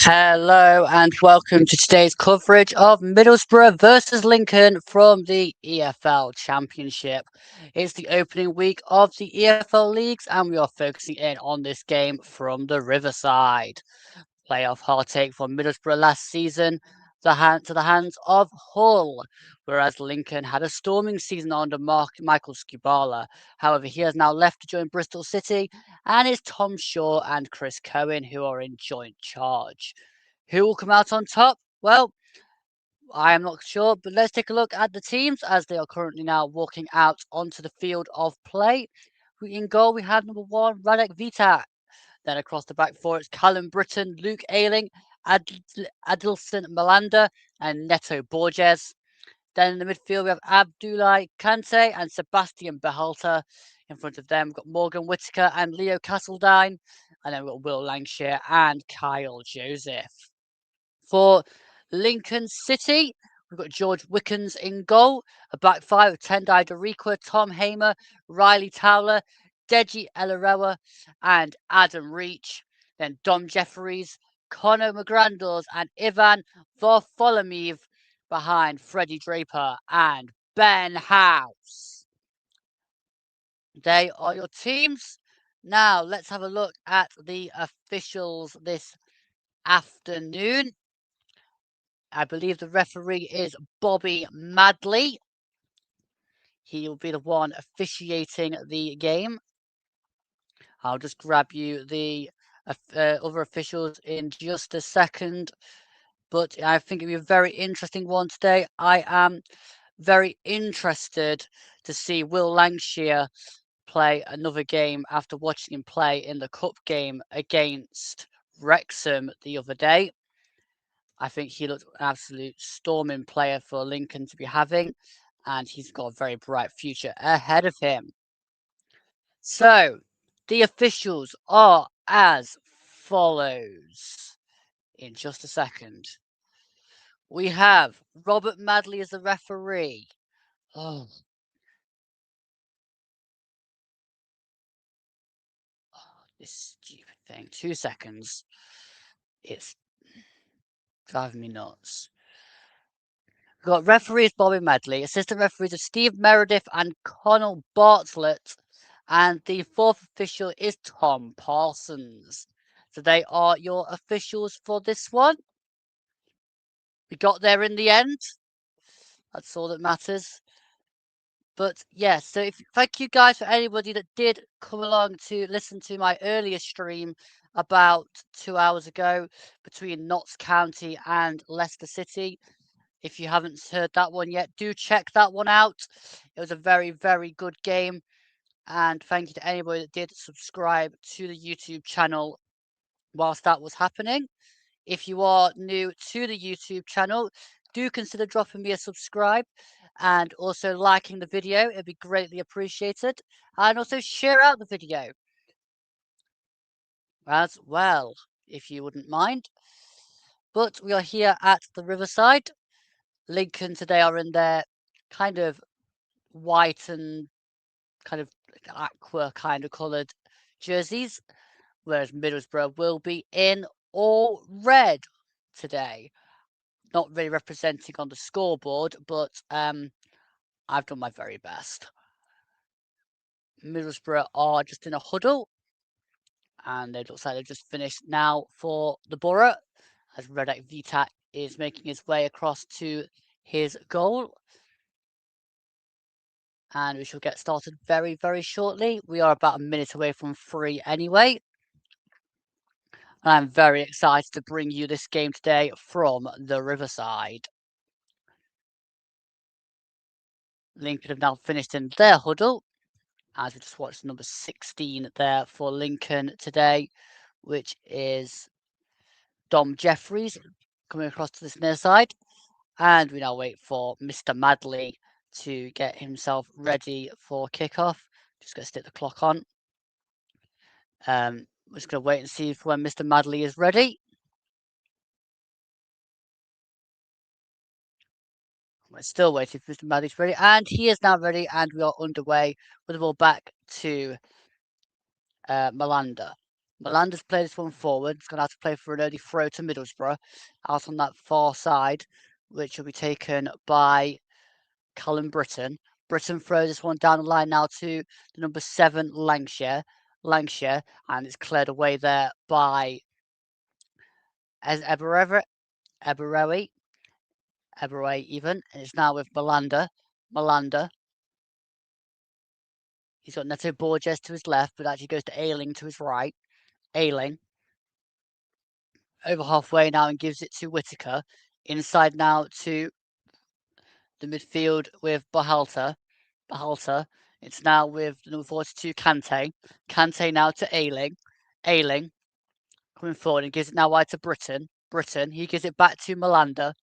Hello and welcome to today's coverage of Middlesbrough versus Lincoln from the EFL Championship. It's the opening week of the EFL leagues and we are focusing in on this game from the Riverside. Playoff heartache for Middlesbrough last season to the hands of Hull, whereas Lincoln had a storming season under Michael Skubala. However, he has now left to join Bristol City, and it's Tom Shaw and Chris Cohen who are in joint charge. Who will come out on top? Well, I am not sure, but let's take a look at the teams as they are currently now walking out onto the field of play. In goal, we have number 1, Radek Vitak. Then across the back four, it's Callum Britton, Luke Ayling, Adilson Malanda, and Neto Borges. Then in the midfield, we have Abdoulaye Kante and Sebastian Behalter. In front of them, we've got Morgan Whittaker and Leo Castledine. And then we've got Will Langshire and Kyle Joseph. For Lincoln City, we've got George Wickens in goal. A back five of Tendai Darikwa, Tom Hamer, Riley Towler, Deji Elarewa, and Adam Reach. Then Dom Jeffries, Conor McGrandles, and Ivan Varfolomeev behind Freddie Draper and Ben House. They are your teams. Now, let's have a look at the officials this afternoon. I believe the referee is Bobby Madley. He will be the one officiating the game. I'll just grab you the other officials in just a second. But I think it'll be a very interesting one today. I am very interested to see Will Langshire play another game after watching him play in the cup game against Wrexham the other day. I think he looked an absolute storming player for Lincoln to be having, and he's got a very bright future ahead of him. So, the officials are as follows. In just a second. We have Robert Madley as the referee. Oh. This stupid thing. 2 seconds. It's driving me nuts. We've got referees Bobby Madley, assistant referees are Steve Meredith and Connell Bartlett, and the fourth official is Tom Parsons. So they are your officials for this one. We got there in the end. That's all that matters. But yes, so thank you guys for anybody that did come along to listen to my earlier stream about 2 hours ago between Notts County and Leicester City. If you haven't heard that one yet, do check that one out. It was a very, very good game. And thank you to anybody that did subscribe to the YouTube channel whilst that was happening. If you are new to the YouTube channel, do consider dropping me a subscribe and also liking the video. It'd be greatly appreciated. And also share out the video as well, if you wouldn't mind. But we are here at the Riverside. Lincoln today are in their kind of white and kind of aqua kind of coloured jerseys, whereas Middlesbrough will be in all red today. Not really representing on the scoreboard, but I've done my very best. Middlesbrough are just in a huddle, and it looks like they've just finished now for the Boro, as Radek Vitak is making his way across to his goal. And we shall get started very, very shortly. We are about a minute away from 3 anyway. And I'm very excited to bring you this game today from the Riverside. Lincoln have now finished in their huddle, as we just watched number 16 there for Lincoln today, which is Dom Jeffries coming across to this near side. And we now wait for Mr. Madley to get himself ready for kickoff. Just going to stick the clock on. We're just going to wait and see when Mr. Madley is ready. We're still waiting for Mr. Madley's ready, and he is now ready, and we are underway with the ball back to Malanda. Melander's played this one forward. It's going to have to play for an early throw to Middlesbrough out on that far side, which will be taken by Callum Britton. Britton throws this one down the line now to the number 7, Lancashire, and it's cleared away there by Eberewe, even, and it's now with Melander. He's got Neto Borges to his left, but actually goes to Ayling to his right. Ayling over halfway now and gives it to Whittaker. Inside now to the midfield with Bahalta. It's now with the number 42, Kante. Kante now to Ayling. Ayling coming forward and gives it now wide to Britton. He gives it back to Melander.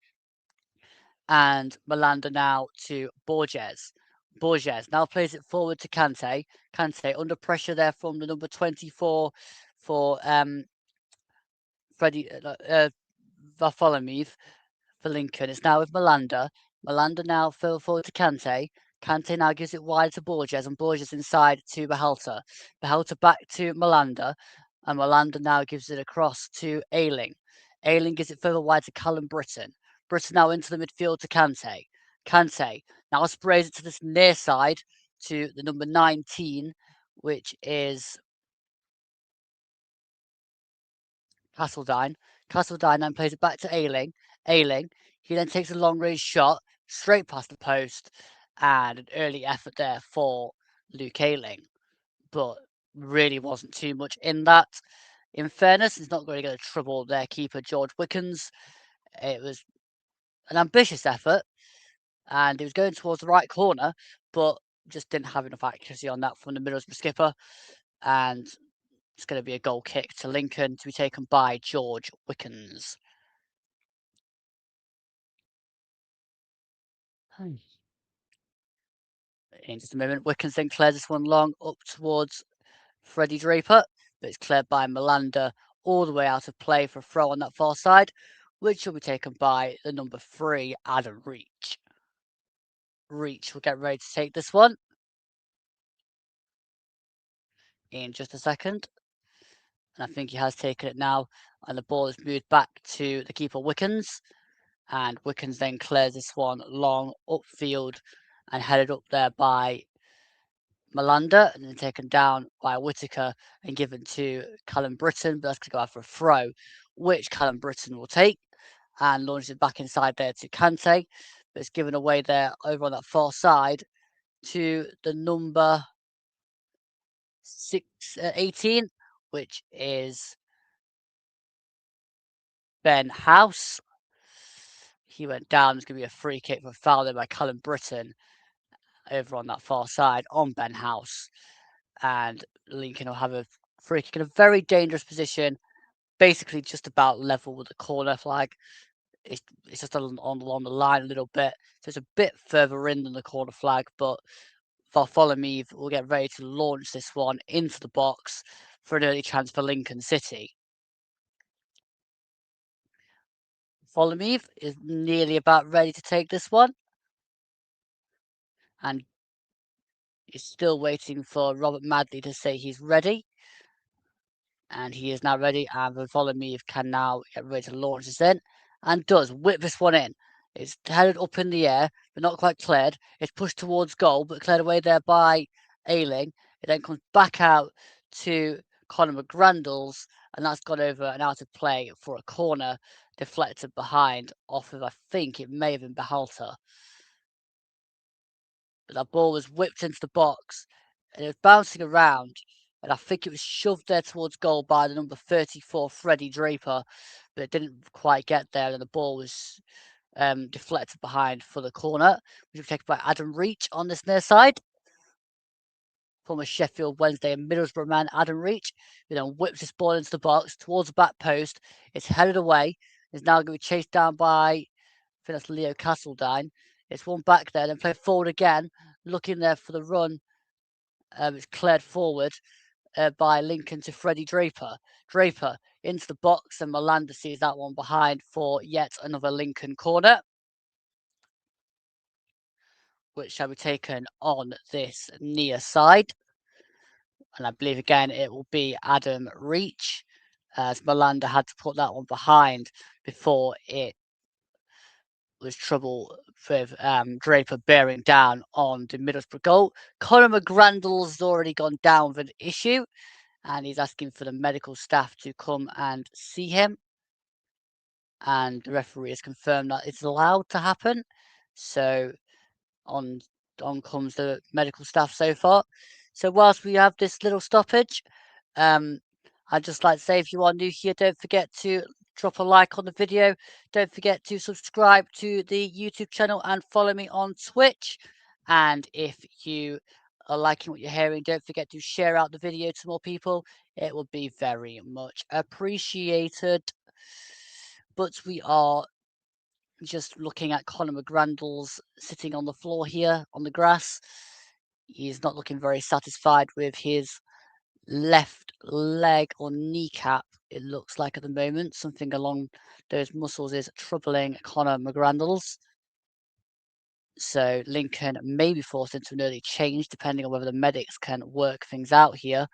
And Melander now to Borges. Now plays it forward to Kante. Kante under pressure there from the number 24 for Freddie Vartholomew for Lincoln. It's now with Melander. Melander now fell forward to Kante. Kante now gives it wide to Borges, and Borges inside to Bahalta. Bahalta back to Melander, and Melander now gives it across to Ayling. Ayling gives it further wide to Callum Britton. Britton now into the midfield to Kante. Kante now sprays it to this near side to the number 19, which is Castledine. Castledine then plays it back to Ayling. He then takes a long range shot straight past the post, and an early effort there for Luke Ayling. But really wasn't too much in that. In fairness, he's not really going to trouble their keeper, George Wickens. It was an ambitious effort, and he was going towards the right corner, but just didn't have enough accuracy on that from the Middlesbrough skipper. And it's going to be a goal kick to Lincoln to be taken by George Wickens. In just a moment, Wickens then clears this one long up towards Freddie Draper, but it's cleared by Melander all the way out of play for a throw on that far side, which will be taken by the number 3, Adam Reach. Reach will get ready to take this one in just a second. And I think he has taken it now, and the ball is moved back to the keeper, Wickens. And Wickens then clears this one long upfield and headed up there by Melander, and then taken down by Whittaker and given to Callum Britton, but that's going to go out for a throw, which Callum Britton will take and launches it back inside there to Kante, but it's given away there over on that far side to the number 18, which is Ben House. He went down. It's going to be a free kick for a foul there by Callum Britton over on that far side on Ben House. And Lincoln will have a free kick in a very dangerous position, basically just about level with the corner flag. It's just along the line a little bit, so it's a bit further in than the corner flag, but Vartholomew will get ready to launch this one into the box for an early chance for Lincoln City. Vartholomew is nearly about ready to take this one, and is still waiting for Robert Madley to say he's ready. And he is now ready, and Vartholomew can now get ready to launch this in, and does whip this one in. It's headed up in the air, but not quite cleared. It's pushed towards goal, but cleared away there by Ayling. It then comes back out to Conor McGrandles, and that's gone over and out of play for a corner, deflected behind off of, I think it may have been Behalter. But that ball was whipped into the box, and it was bouncing around, and I think it was shoved there towards goal by the number 34, Freddie Draper, but it didn't quite get there, and the ball was deflected behind for the corner, which was taken by Adam Reach on this near side. Former Sheffield Wednesday and Middlesbrough man Adam Reach, who then whips this ball into the box towards the back post. It's headed away. It's now going to be chased down by, I think that's Leo Castledine. It's one back there, then played forward again, looking there for the run. It's cleared forward by Lincoln to Freddie Draper. Draper into the box, and Melander sees that one behind for yet another Lincoln corner, which shall be taken on this near side. And I believe again it will be Adam Reach, as Melander had to put that one behind before it was trouble with Draper bearing down on the Middlesbrough goal. Conor McGrandle's already gone down with an issue, and he's asking for the medical staff to come and see him. And the referee has confirmed that it's allowed to happen. So on comes the medical staff so far. So whilst we have this little stoppage, I'd just like to say, if you are new here, don't forget to drop a like on the video. Don't forget to subscribe to the YouTube channel and follow me on Twitch. And if you are liking what you're hearing, don't forget to share out the video to more people. It will be very much appreciated. But we are just looking at Conor McGrandle's sitting on the floor here on the grass. He's not looking very satisfied with his left leg or kneecap, it looks like at the moment. Something along those muscles is troubling Conor McGrandle's. So Lincoln may be forced into an early change, depending on whether the medics can work things out here.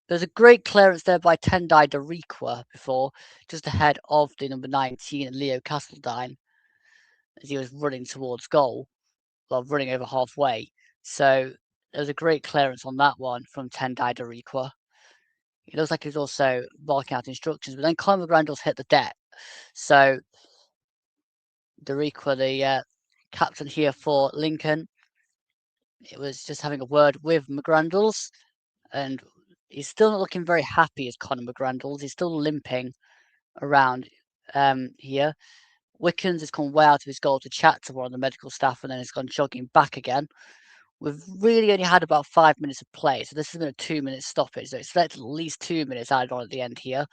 There's a great clearance there by Tendai Dariqua before, just ahead of the number 19, Leo Castledine, as he was running towards goal, well, running over halfway. So there's a great clearance on that one from Tendai Dariqua. It looks like he's also barking out instructions, but then Conor McGrandle's hit the deck. So Dariqua, the captain here for Lincoln, it was just having a word with McGrandles, and he's still not looking very happy as Conor McGrandles. He's still limping around here. Wickens has come way out of his goal to chat to one of the medical staff, and then has gone jogging back again. We've really only had about 5 minutes of play, so this has been a 2-minute stoppage. So expect at least 2 minutes added on at the end here.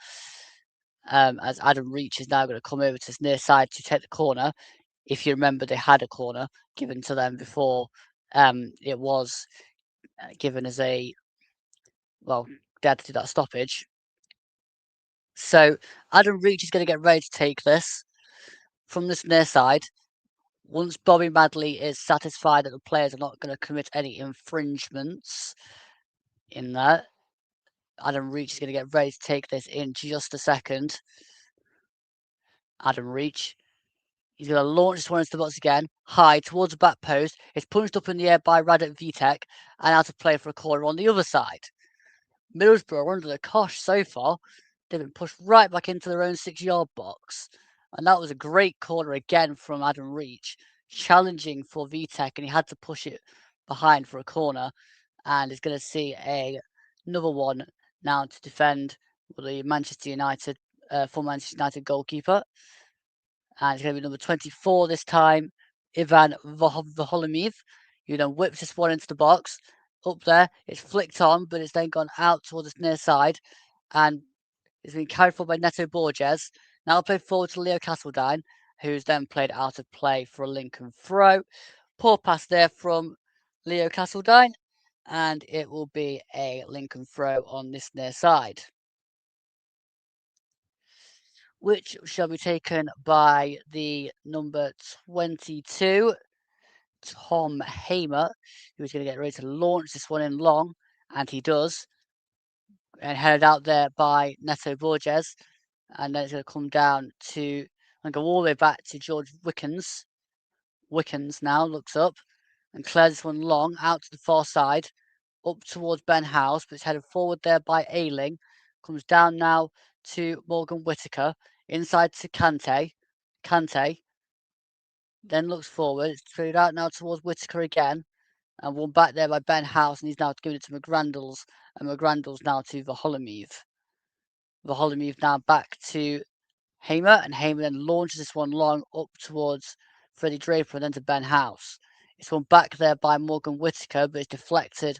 As Adam Reach is now going to come over to his near side to take the corner. If you remember, they had a corner given to them before it was given as a, well, they had to do that stoppage. So Adam Reach is going to get ready to take this from this near side. Once Bobby Madley is satisfied that the players are not going to commit any infringements in that, Adam Reach is going to get ready to take this in just a second. Adam Reach. He's going to launch this one into the box again, high towards the back post. It's punched up in the air by Radek Vitek and out of play for a corner on the other side. Middlesbrough are under the cosh so far. They've been pushed right back into their own 6-yard box. And that was a great corner again from Adam Reach, challenging for Vitek, and he had to push it behind for a corner. And is going to see another one now to defend the Manchester United, former Manchester United goalkeeper. And it's going to be number 24 this time, Ivan Vaholimiv, who then whips this one into the box. Up there, it's flicked on, but it's then gone out towards its near side. And it's been carried forward by Neto Borges. Now played forward to Leo Castledine, who's then played out of play for a Lincoln throw. Poor pass there from Leo Castledine, and it will be a Lincoln throw on this near side, which shall be taken by the number 22, Tom Hamer, who's going to get ready to launch this one in long, and he does, and headed out there by Neto Borges, and then it's going to come down to, and go all the way back to George Wickens. Wickens now looks up and clears this one long out to the far side, up towards Ben House, but it's headed forward there by Ayling. Comes down now to Morgan Whittaker, inside to Kante. Kante then looks forward. It's thrown out now towards Whittaker again, and one back there by Ben House, and he's now giving it to McGrandles, and McGrandles now to Vaholimiv. Vaholimiv now back to Hamer, and Hamer then launches this one long up towards Freddie Draper and then to Ben House. It's one back there by Morgan Whittaker, but it's deflected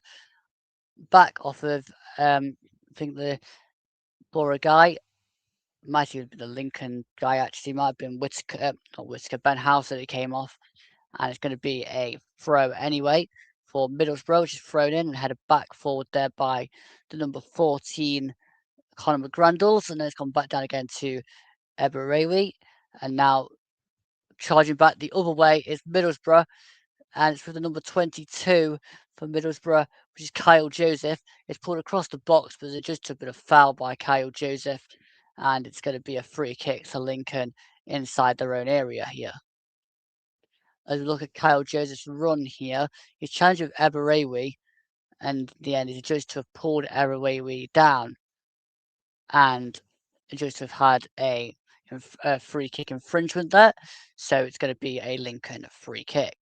back off of, I think the Boro guy. Might have been the Lincoln guy, actually. Might have been Whittaker, not Whittaker, Ben House that it came off. And it's going to be a throw anyway for Middlesbrough, which is thrown in and headed back forward there by the number 14, Conor McGrandles. And then it's gone back down again to Eberewi. And now charging back the other way is Middlesbrough. and it's with the number 22 for Middlesbrough, which is Kyle Joseph. It's pulled across the box, but it just took a bit of foul by Kyle Joseph, and it's going to be a free kick to Lincoln inside their own area here. As we look at Kyle Joseph's run here, he's challenged with Eberewi, and in the end, he's judged to have pulled Eberewi down, and judged to have had a free kick infringement there, so it's going to be a Lincoln free kick.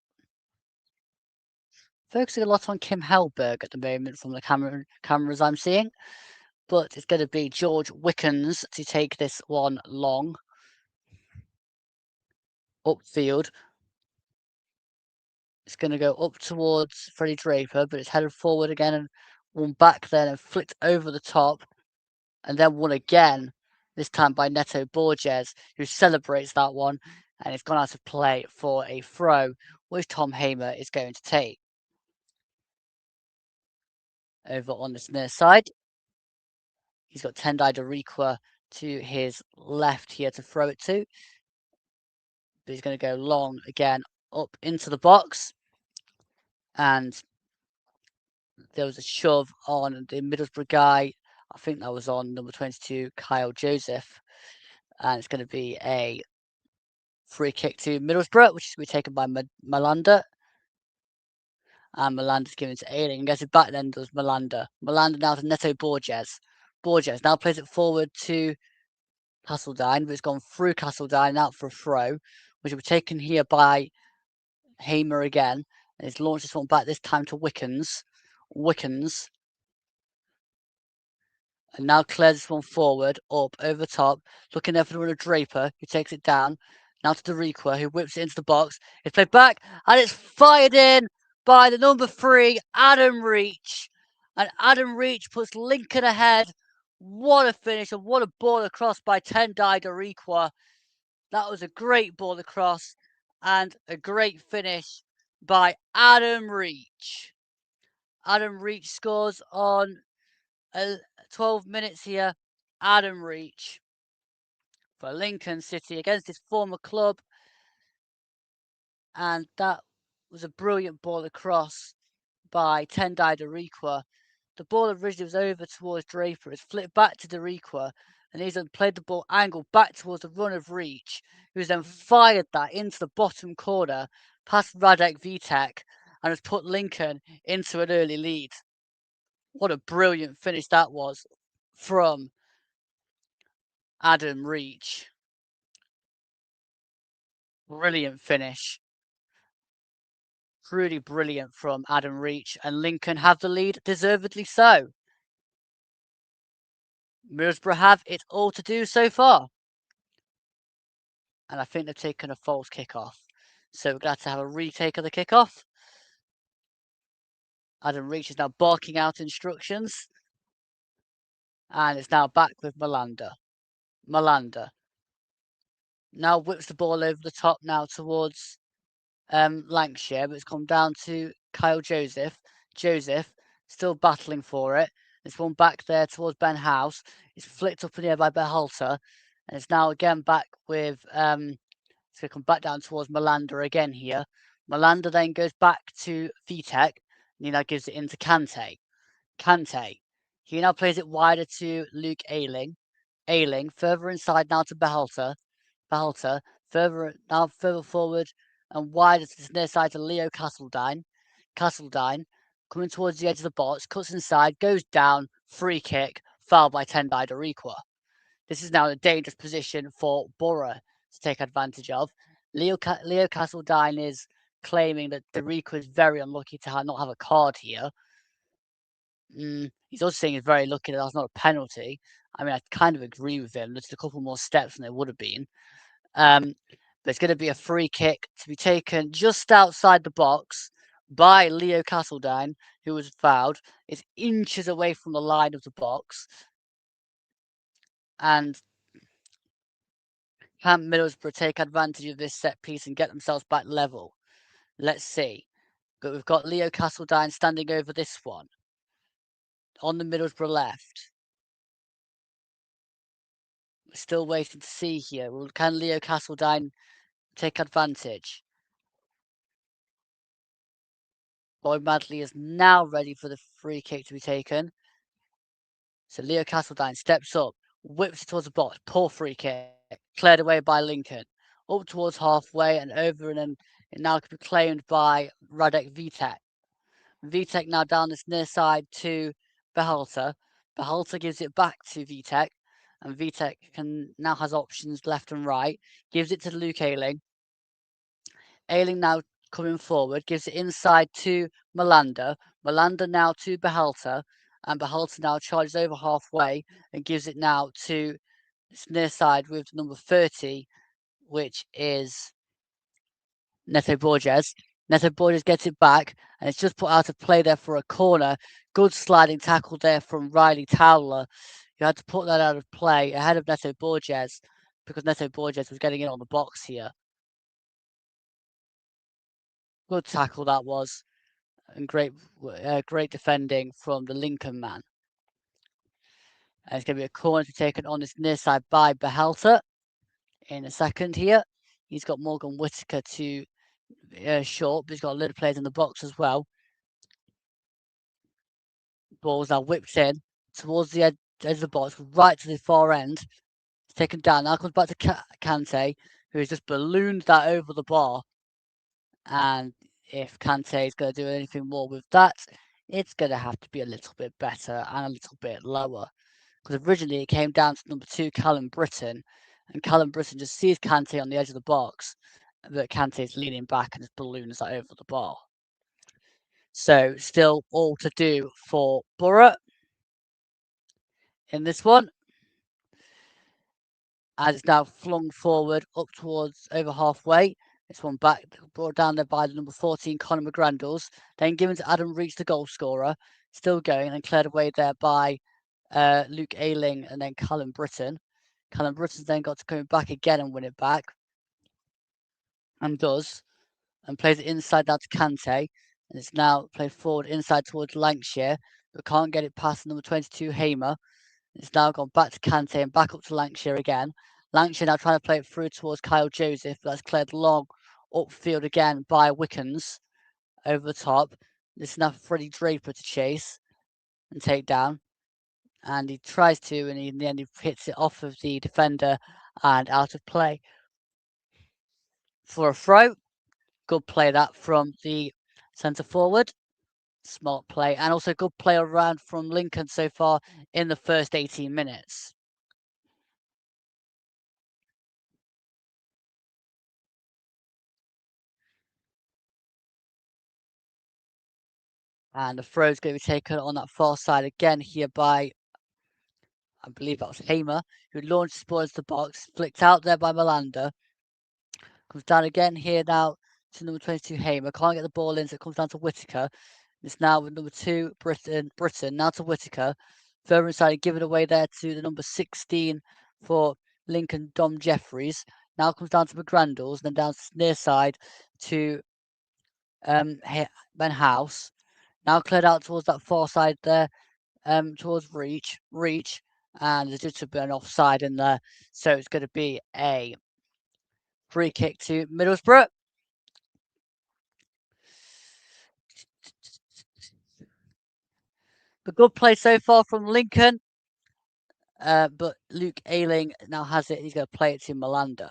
Focusing a lot on Kim Hellberg at the moment from the cameras I'm seeing, but it's going to be George Wickens to take this one long upfield. It's going to go up towards Freddie Draper, but it's headed forward again and one back then and flicked over the top, and then one again, this time by Neto Borges, who celebrates that one, and it's gone out of play for a throw, which Tom Hamer is going to take. Over on this near side, he's got Tendai Doriqua to his left here to throw it to. But he's going to go long again up into the box. And there was a shove on the Middlesbrough guy. I think that was on number 22, Kyle Joseph. And it's going to be a free kick to Middlesbrough, which is going to be taken by Malanda. And Malanda's given to Ailing and gets it back then does Malanda. Malanda now to Neto Borges. Borges now plays it forward to Castledine, but it's gone through Castledine out for a throw, which will be taken here by Hamer again. And he's launched this one back, this time to Wickens. Wickens. And now clears this one forward, up, over top, looking there for the runner Draper, who takes it down. Now to Doriqua, who whips it into the box. It's played back, and it's fired in by the number 3, Adam Reach. And Adam Reach puts Lincoln ahead. What a finish, and what a ball across by Tendai Doriqua. That was a great ball across, and a great finish by Adam Reach. Adam Reach scores on 12 minutes here. Adam Reach for Lincoln City against his former club. And that was a brilliant ball across by Tendai Doriqua. The ball originally was over towards Draper. It's flipped back to Doriqua, and he's then played the ball angled back towards the run of Reach, who's then fired that into the bottom corner past Radek Vitek and has put Lincoln into an early lead. What a brilliant finish that was from Adam Reach. Brilliant finish. Really brilliant from Adam Reach, and Lincoln have the lead, deservedly so. Middlesbrough have it all to do so far. And I think they've taken a false kickoff. So we're going to have a retake of the kickoff. Adam Reach is now barking out instructions. And it's now back with Malanda. Malanda now whips the ball over the top now towards Lancashire, but it's come down to Kyle Joseph. Joseph still battling for it. There's one back there towards Ben House. It's flicked up in the air by Behalter. And it's now again back with it's going to come back down towards Malanda again here. Malanda then goes back to Vitek, and he now gives it into Kante. Kante. He now plays it wider to Luke Ailing. Ailing further inside now to Behalter. Behalter further forward and wider to the near side to Leo Castledine. Castledine coming towards the edge of the box, cuts inside, goes down, free kick, foul by Tendai Doriqua. This is now a dangerous position for Boro to take advantage of. Leo Castledine is claiming that Doriqua is very unlucky to not have a card here. He's also saying he's very lucky that that's not a penalty. I mean, I kind of agree with him. There's a couple more steps than there would have been. But it's going to be a free kick to be taken just outside the box by Leo Castledine, who was fouled. It's inches away from the line of the box. And can Middlesbrough take advantage of this set piece and get themselves back level? Let's see. But we've got Leo Castledine standing over this one on the Middlesbrough left. We're still waiting to see here. Can Leo Castledine take advantage? Lloyd Madley is now ready for the free kick to be taken. So Leo Castledine steps up, whips it towards the box, poor free kick, cleared away by Lincoln. Up towards halfway and over, and then it now can be claimed by Radek Vitek. Vitek now down this near side to Behalter. Behalter gives it back to Vitek, and Vitek now has options left and right. Gives it to Luke Ayling. Ayling now coming forward, gives it inside to Melander. Melander now to Behalter, and Behalter now charges over halfway and gives it now to this near side with number 30, which is Neto Borges. Neto Borges gets it back, and it's just put out of play there for a corner. Good sliding tackle there from Riley Towler. You had to put that out of play ahead of Neto Borges because Neto Borges was getting in on the box here. Good tackle that was, and great defending from the Lincoln man. And it's going to be a corner to be taken on this near side by Behalter in a second here. He's got Morgan Whittaker to short, but he's got a little players in the box as well. Ball's now whipped in towards the edge of the box, right to the far end. It's taken down. Now comes back to Kante, who has just ballooned that over the bar. And if Kante is going to do anything more with that, it's going to have to be a little bit better and a little bit lower. Because originally it came down to number 2, Callum Britton. And Callum Britton just sees Kante on the edge of the box, but Kante is leaning back and just balloons that over the bar. So still all to do for Boro in this one. As it's now flung forward up towards over halfway. This one back, brought down there by the number 14, Conor McGrandles. Then given to Adam Reach, the goal scorer. Still going and cleared away there by Luke Ayling and then Callum Britton. Callum Britton's then got to come back again and win it back. And does. And plays it inside down to Kante. And it's now played forward inside towards Lancashire. But can't get it past number 22, Hamer. It's now gone back to Kante and back up to Lancashire again. Lancashire now trying to play it through towards Kyle Joseph. But that's cleared long upfield again by Wickens over the top. This is now Freddie Draper to chase and take down. And he tries to, and in the end he hits it off of the defender and out of play. For a throw, good play that from the centre forward. Smart play, and also good play around from Lincoln so far in the first 18 minutes. And the throw is going to be taken on that far side again here by, I believe that was Hamer, who launched towards the box, flicked out there by Melander. Comes down again here now to number 22, Hamer. Can't get the ball in, so it comes down to Whittaker. It's now with number 2, Britton, now to Whittaker. Further inside, given away there to the number 16 for Lincoln, Dom Jeffries. Now comes down to McGrandles, then down to the near side to Ben House. Now cleared out towards that far side there, towards Reach, and there's just a bit of offside in there, so it's going to be a free kick to Middlesbrough. The good play so far from Lincoln, but Luke Ayling now has it. He's going to play it to Melander,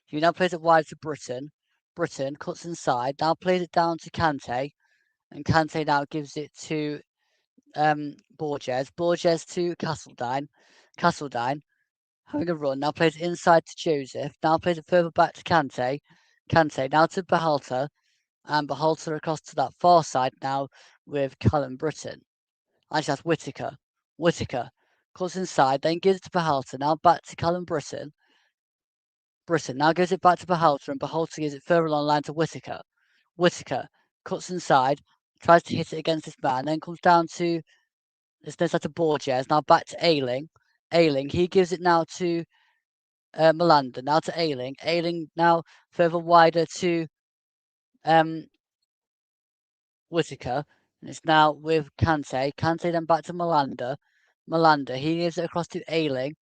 who now plays it wide to Britton. Britton cuts inside, now plays it down to Kante, and Kante now gives it to Borges to Castledine having a run, now plays inside to Joseph, now plays it further back to Kante now to Behalter, and Behalter across to that far side now with Callum Britton. Actually, that's Whittaker cuts inside, then gives it to Behalter, now back to Callum Britton now gives it back to Behalter, and Behalter gives it further along the line to Whittaker cuts inside, tries to hit it against this man, then comes down to this next to Borges, now back to Ayling, he gives it now to Melander, now to Ayling now further wider to Whittaker, and it's now with Kante then back to Melander, he gives it across to Ayling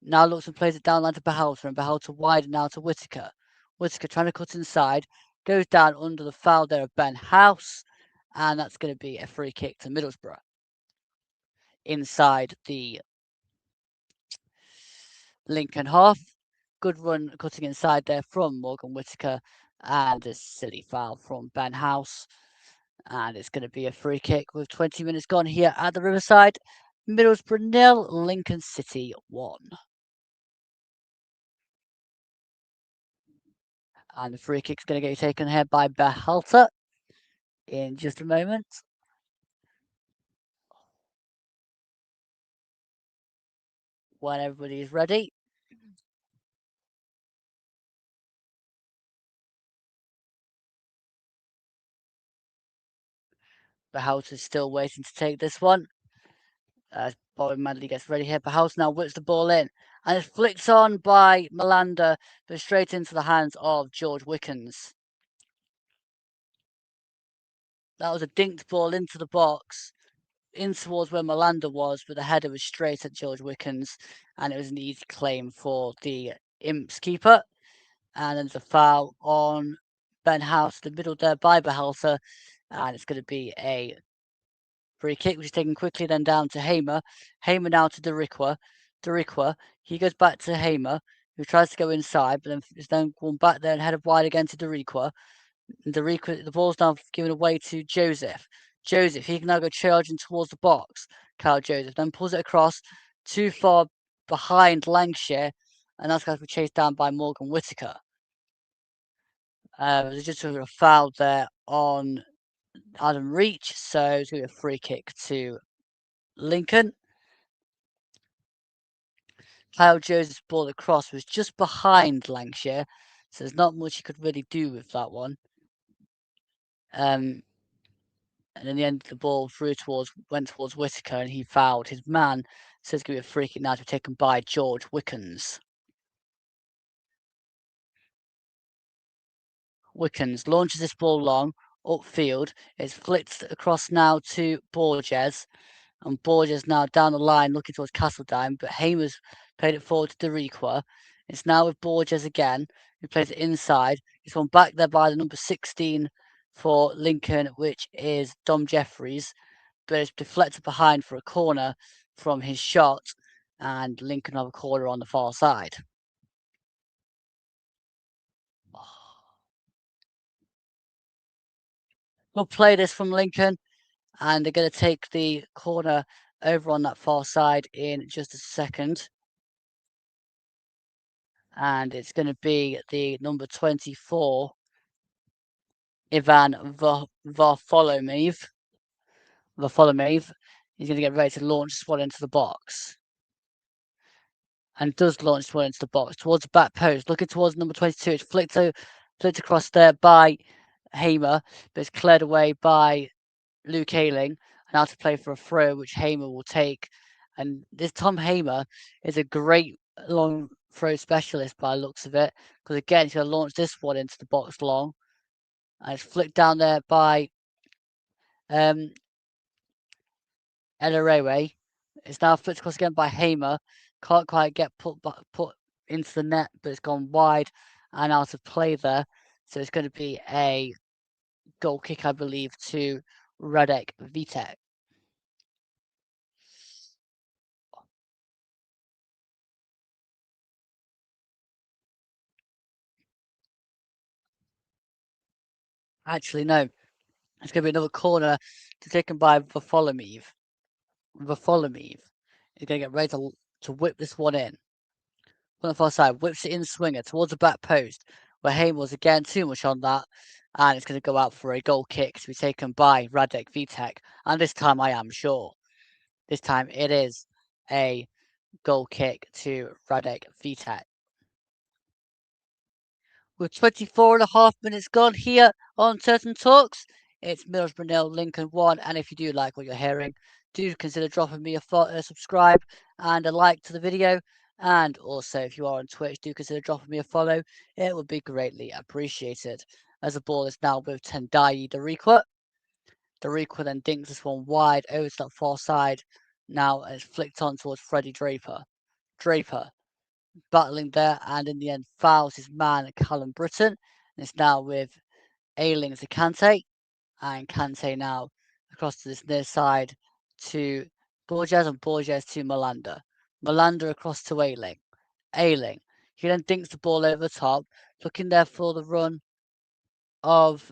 now looks and plays it down line to Behalter, and Behalter wider now to Whittaker trying to cut inside, Goes down under the foul there of Ben House, and that's going to be a free kick to Middlesbrough. Inside the Lincoln half. Good run cutting inside there from Morgan Whittaker, and a silly foul from Ben House. And it's going to be a free kick with 20 minutes gone here at the Riverside. Middlesbrough 0, Lincoln City 1. And the free kick's going to get taken here by Behalter in just a moment. When everybody is ready. Behalter's still waiting to take this one. Bobby Madley gets ready here. Behalter now whips the ball in. And it's flicked on by Malander, but straight into the hands of George Wickens. That was a dinked ball into the box, in towards where Malander was, but the header was straight at George Wickens, and it was an easy claim for the Imps keeper. And then there's a foul on Ben House, the middle there by Behalter, and it's going to be a free kick, which is taken quickly then down to Hamer. Hamer now to Derikwa. Derikwa, he goes back to Hamer, who tries to go inside, but then is then going back there and headed wide again to Derikwa. The ball's now given away to Joseph. Joseph, he can now go charging towards the box. Kyle Joseph then pulls it across too far behind Lancashire, and that's going to be chased down by Morgan Whittaker. There's just a foul there on Adam Reach, so it's going to be a free kick to Lincoln. Kyle Joseph's ball across was just behind Lancashire, so there's not much he could really do with that one. And in the end, the ball went towards Whittaker, and he fouled his man. So it's going to be a free kick now to be taken by George Wickens. Wickens launches this ball long upfield. It's flicked across now to Borges, and Borges now down the line looking towards Castledine, but Hamer's played it forward to Derikwa. It's now with Borges again, who plays it inside. It's one back there by the number 16 for Lincoln, which is Dom Jeffries, but it's deflected behind for a corner from his shot, and Lincoln have a corner on the far side. We'll play this from Lincoln, and they're going to take the corner over on that far side in just a second. And it's going to be the number 24, Ivan Varfolomeev. Varfolomeev. He's going to get ready to launch this one into the box. And does launch this one into the box towards the back post, looking towards number 22. It's flicked across there by Hamer, but it's cleared away by Luke Ayling. And now to play for a throw, which Hamer will take. And this Tom Hamer is a great long throw specialist by the looks of it, because again, he's going to launch this one into the box long. And it's flicked down there by Elarewe. It's now flicked across again by Hamer. Can't quite get put into the net, but it's gone wide and out of play there. So it's going to be a goal kick, I believe, to Radek Vitek. Actually, no. It's going to be another corner taken by Varfolomeev. Varfolomeev is going to get ready to whip this one in. On the far side, whips it in swinger towards the back post, where Hamer was again too much on that, and it's going to go out for a goal kick to be taken by Radek Vitek. And this time I am sure. This time it is a goal kick to Radek Vitek. With 24 and a half minutes gone here on Certain Talks, it's Middlesbrough 0, Lincoln 1. And if you do like what you're hearing, do consider dropping me a subscribe and a like to the video. And also, if you are on Twitch, do consider dropping me a follow. It would be greatly appreciated. As the ball is now with Tendai Derikwa. Derikwa then dinks this one wide over to that far side. Now it's flicked on towards Freddie Draper. Draper battling there, and in the end fouls his man Callum Britton. And it's now with Ayling to Kante, and Kante now across to this near side to Borges, and Borges to Malander. Malander across to Ayling. Ayling. He then dinks the ball over the top, looking there for the run of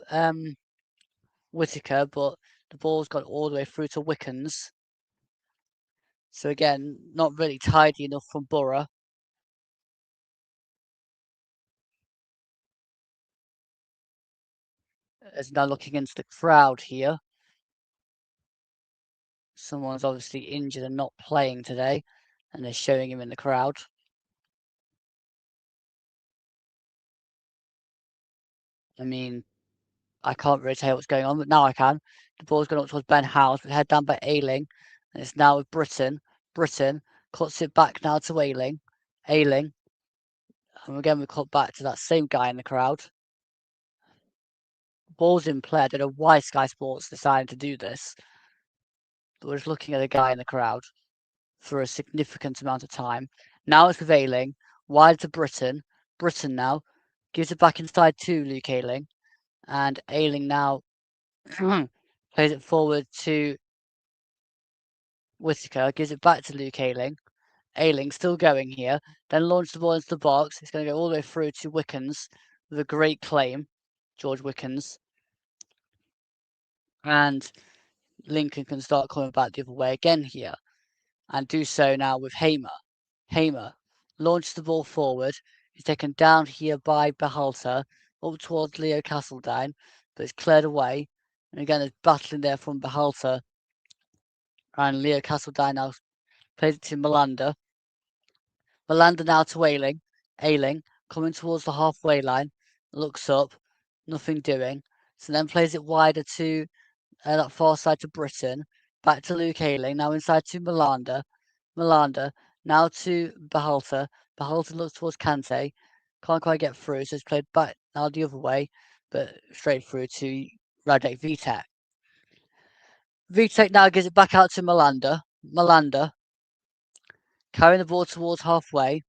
Whittaker, but the ball's gone all the way through to Wickens. So again, not really tidy enough from Boro. As now looking into the crowd here. Someone's obviously injured and not playing today, and they're showing him in the crowd. I mean, I can't really tell what's going on, but now I can. The ball's gone up towards Ben Howes, but head down by Ayling, and it's now with Britton. Britton cuts it back now to Ayling. Ayling, and again we cut back to that same guy in the crowd. Ball's in play. I don't know why Sky Sports decided to do this, but we're just looking at a guy in the crowd for a significant amount of time. Now it's with Ayling, wide to Britton. Britton now gives it back inside to Luke Ayling, and Ayling now plays it forward to Whittaker, gives it back to Luke Ayling. Ayling still going here, then launches the ball into the box. It's going to go all the way through to Wickens with a great claim, George Wickens. And Lincoln can start coming back the other way again here, and do so now with Hamer. Hamer launches the ball forward. He's taken down here by Behalter, up towards Leo Castledine, but it's cleared away. And again, there's battling there from Behalter. And Leo Castledine now plays it to Malander. Malander now to Ayling. Ayling coming towards the halfway line. Looks up. Nothing doing. So then plays it wider to that far side to Britton. Back to Luke Ayling. Now inside to Malander. Malander now to Behalter. Behalter looks towards Kante. Can't quite get through, so it's played back now the other way, but straight through to Radek Vitek. Vitek now gives it back out to Malander. Malander carrying the ball towards halfway.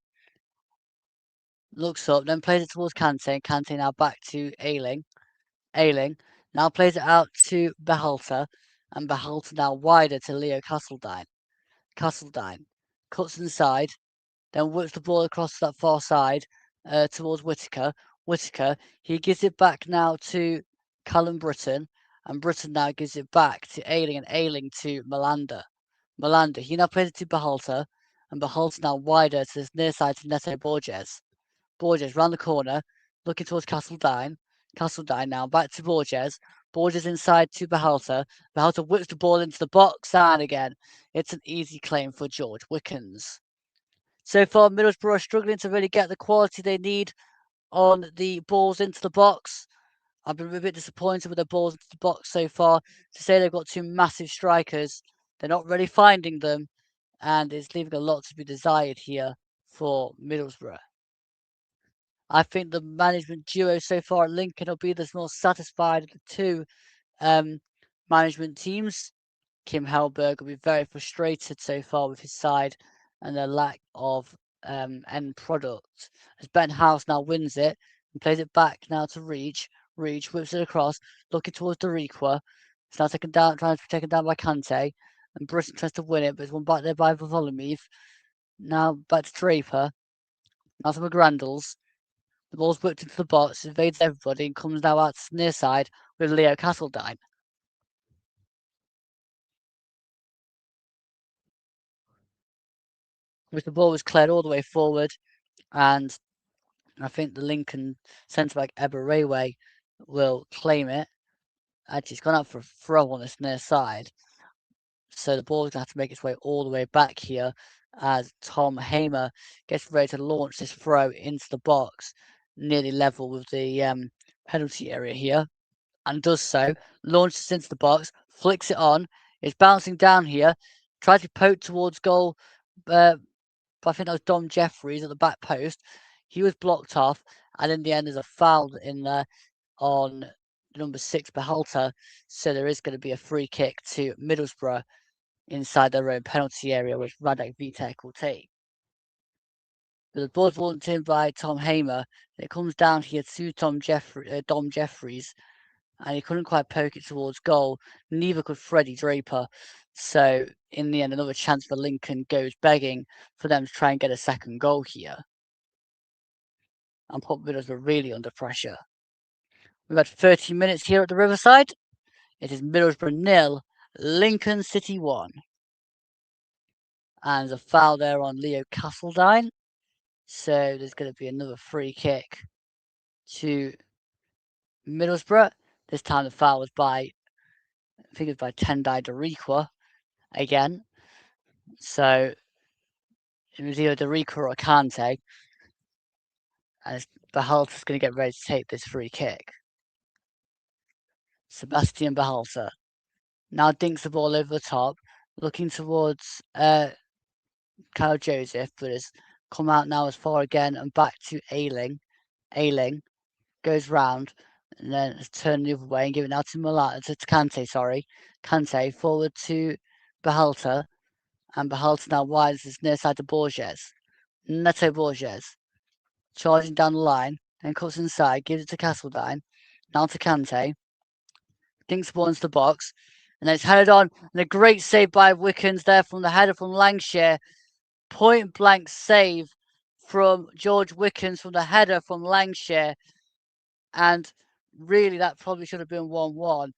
Looks up, then plays it towards Kante. Kante now back to Ayling. Ayling now plays it out to Behalter. And Behalter now wider to Leo Castledine. Castledine cuts inside, then whips the ball across that far side towards Whittaker. Whittaker, he gives it back now to Callum Britton, and Britton now gives it back to Ayling, and Ayling to Malander. Malander, he now plays it to Behalter, and Behalter now wider to this near side to Neto Borges. Borges round the corner, looking towards Castledine. Castledine now back to Borges. Borges inside to Behalter. Behalter whips the ball into the box, and again, it's an easy claim for George Wickens. So far, Middlesbrough are struggling to really get the quality they need on the balls into the box. I've been a bit disappointed with the balls into the box so far. To say they've got two massive strikers, they're not really finding them, and it's leaving a lot to be desired here for Middlesbrough. I think the management duo so far at Lincoln will be the most satisfied of the two management teams. Kim Hellberg will be very frustrated so far with his side and their lack of end product. As Ben House now wins it and plays it back now to Reach. Reach whips it across, looking towards Doriqua. It's now taken down, trying to be taken down by Kante. And Britton tries to win it, but it's won back there by Volomiev. Now back to Draper. Now to McGrandles. The ball's whipped into the box, evades everybody, and comes now out to the near side with Leo Castledine. With the ball was cleared all the way forward, and I think the Lincoln centre back Eberewe will claim it. Actually, it's gone out for a throw on this near side. So the ball's going to have to make its way all the way back here as Tom Hamer gets ready to launch this throw into the box, nearly level with the penalty area here, and does so. Launches into the box, flicks it on. It's bouncing down here, tries to poke towards goal, but I think that was Dom Jeffries at the back post. He was blocked off, and in the end, there's a foul in there on number 6 Behalter. So there is going to be a free kick to Middlesbrough inside their own penalty area, which Radek Vitek will take. But the ball's brought in by Tom Hamer. It comes down here to Dom Jeffries. and he couldn't quite poke it towards goal. Neither could Freddie Draper. So in the end, another chance for Lincoln goes begging for them to try and get a second goal here. And put Middlesbrough really under pressure. We've had 30 minutes here at the Riverside. It is Middlesbrough 0, Lincoln City 1. And there's a foul there on Leo Castledine. So there's going to be another free kick to Middlesbrough. This time the foul was by, I think it was by Tendai Doriqua again. So it was either Doriqua or Kante. And Behalta's going to get ready to take this free kick. Sebastian Behalta now dinks the ball over the top, looking towards Kyle Joseph, but has come out now as far again and back to Ayling. Ayling goes round and then has turned the other way and given it out to Kante, sorry. Kante forward to Behalta, and Behalta now widens near side to Borges. Neto Borges charging down the line, then cuts inside, gives it to Castledine, now to Kante, dinks the ball into the box, and then it's headed on, and a great save by Wickens there from the header from Lancashire. Point blank save from George Wickens from the header from Lancashire. And really, that probably should have been 1-1.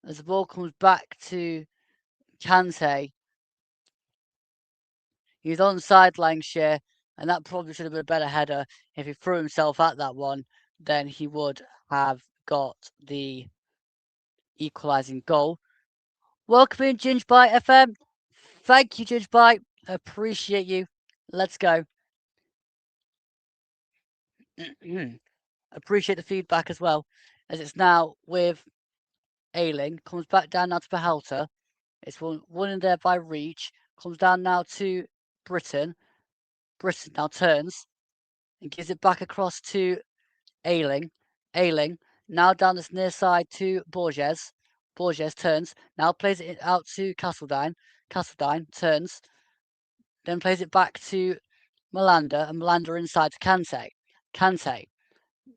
As the ball comes back to Kante, he's onside Lancashire, and that probably should have been a better header. If he threw himself at that one, then he would have got the equalising goal. Welcome in, Ginge Bite FM. Thank you, Ginge Bite. Appreciate you. Let's go. Appreciate the feedback as well. As it's now with Ayling, comes back down now to Behalta. It's one in there by Reach. Comes down now to Britton. Britton now turns and gives it back across to Ayling. Ayling now down this near side to Borges. Borges turns. Now plays it out to Castledine. Castledine turns. Then plays it back to Malander. And Malander inside to Kante. Kante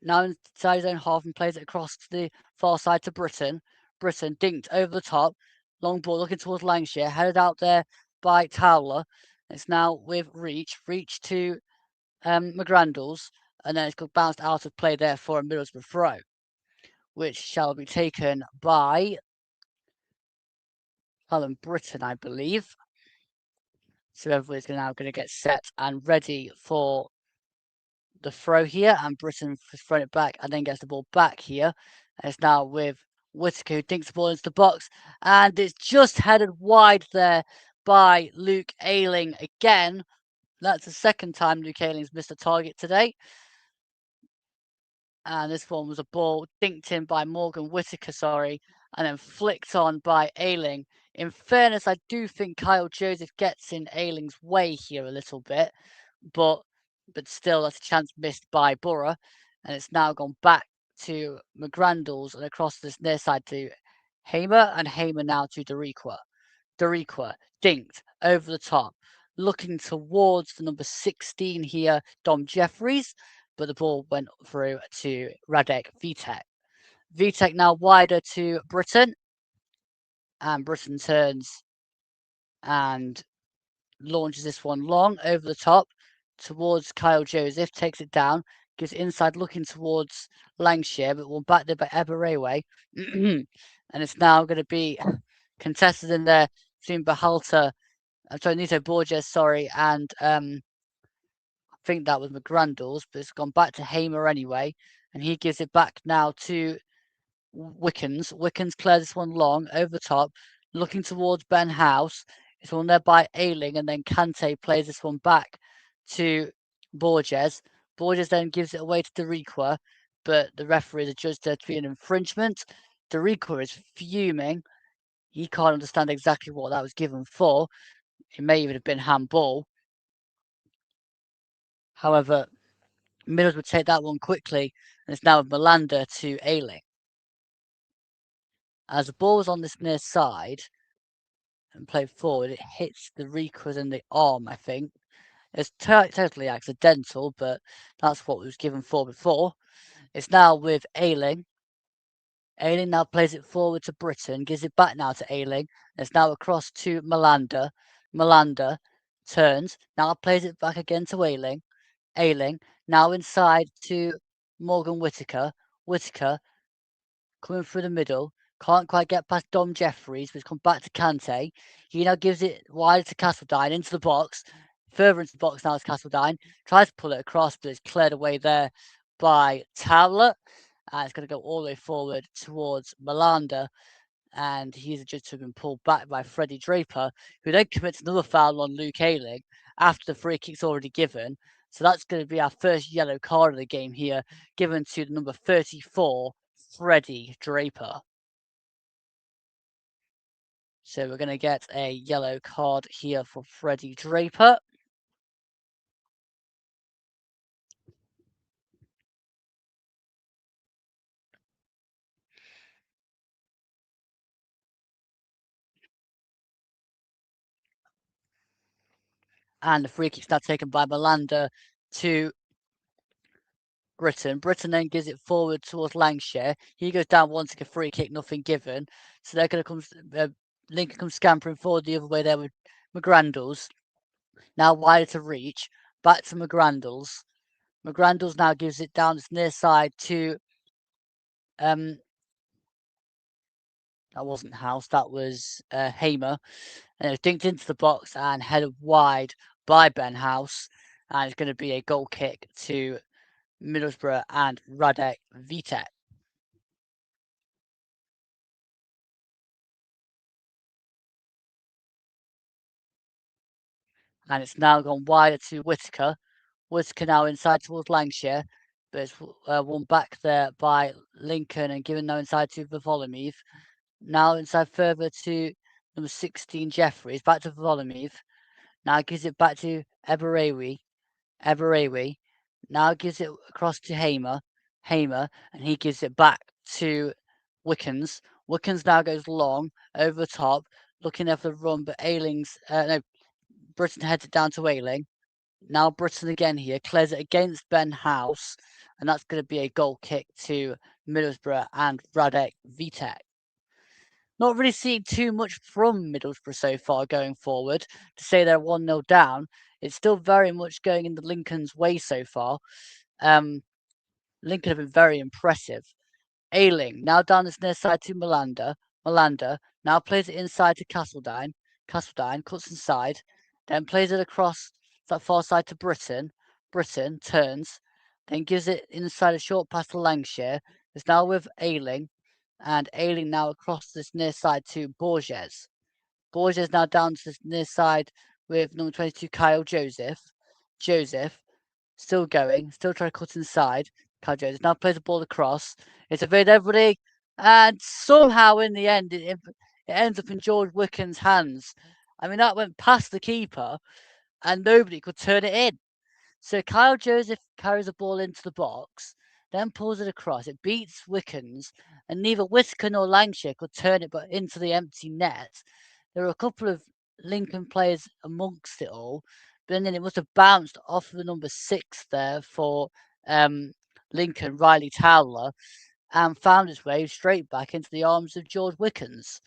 now inside his own half and plays it across to the far side to Britton. Britton dinked over the top. Long ball looking towards Lancashire. Headed out there by Towler. It's now with Reach. Reach to McGrandles. And then it's got bounced out of play there for a Middlesbrough throw, which shall be taken by Alan Britton, I believe. So everybody's now going to get set and ready for the throw here, and Britton has thrown it back and then gets the ball back here. And it's now with Whittaker, who dinks the ball into the box, and it's just headed wide there by Luke Ayling again. That's the second time Luke Ayling's missed a target today. And this one was a ball dinked in by Morgan Whittaker, and then flicked on by Ayling. In fairness, I do think Kyle Joseph gets in Ayling's way here a little bit, but still, that's a chance missed by Boro, and it's now gone back to McGrandles and across this near side to Hamer, and Hamer now to Doriqua. Doriqua dinked over the top, looking towards the number 16 here, Dom Jeffries, but the ball went through to Radek Vitek. Vitek now wider to Britton, and Britton turns and launches this one long over the top towards Kyle Joseph, takes it down, gives it inside looking towards Lancashire, but one back there by Eberewe. And it's now going to be contested in there between Nito Borges, and I think that was McGrandles, but it's gone back to Hamer anyway, and he gives it back now to Wickens. Wickens clears this one long over the top, looking towards Ben House. It's one there by Ayling, and then Kante plays this one back to Borges. Borges then gives it away to Doriqua, but the referee has adjudged there to be an infringement. Doriqua is fuming. He can't understand exactly what that was given for. It may even have been handball. However, Middles would take that one quickly, and it's now with Malander to Ayling. As the ball's on this near side and played forward, it hits the Requas in the arm, I think. It's totally accidental, but that's what was given for before. It's now with Ayling. Ayling now plays it forward to Britton, gives it back now to Ayling. It's now across to Malander. Malander turns, now plays it back again to Ayling. Ayling now inside to Morgan Whittaker. Whittaker coming through the middle. Can't quite get past Dom Jeffries, which comes back to Kante. He now gives it wide to Castledine into the box. Further into the box now is Castledine. Tries to pull it across, but it's cleared away there by Towler. And it's going to go all the way forward towards Malander. And he's just been pulled back by Freddie Draper, who then commits another foul on Luke Ayling after the free kick's already given. So that's going to be our first yellow card of the game here, given to the number 34, Freddie Draper. So we're going to get a yellow card here for Freddie Draper. And the free kick's now taken by Malander to Britton. Britton then gives it forward towards Lancashire. He goes down wanting a free kick, nothing given. So they're going to come. Lincoln comes scampering forward the other way there with McGrandles. Now wider to reach. Back to McGrandles. McGrandles now gives it down this near side to that wasn't House, that was Hamer. And it was dinked into the box and headed wide by Ben House. And it's going to be a goal kick to Middlesbrough and Radek Vitek. And it's now gone wider to Whittaker. Whittaker now inside towards Lancashire, but it's won back there by Lincoln and given now inside to Volomiev. Now inside further to number 16 Jeffries, back to Volomiev. Now gives it back to Eberewi. Eberewi now gives it across to Hamer. Hamer, and he gives it back to Wickens. Wickens now goes long over the top, looking at the run, but Ayling's Britton heads it down to Ayling. Now Britton again here, clears it against Ben House, and that's going to be a goal kick to Middlesbrough and Radek Vitek. Not really seeing too much from Middlesbrough so far going forward. To say they're 1-0 down, it's still very much going in the Lincoln's way so far. Lincoln have been very impressive. Ayling now down this near side to Malander. Malander now plays it inside to Castledine. Castledine cuts inside, then plays it across that far side to Britton. Britton turns, then gives it inside a short pass to Lancashire. It's now with Ayling, and Ayling now across this near side to Borges. Borges now down to this near side with number 22 Kyle Joseph. Joseph still going, still trying to cut inside. Kyle Joseph now plays the ball across. It's evaded everybody, and somehow in the end it ends up in George Wickens' hands. I mean, that went past the keeper, and nobody could turn it in. So Kyle Joseph carries the ball into the box, then pulls it across. It beats Wickens, and neither Whittaker nor Lancashire could turn it but into the empty net. There were a couple of Lincoln players amongst it all, but then it must have bounced off the number 6 there for Lincoln, Riley Towler, and found its way straight back into the arms of George Wickens.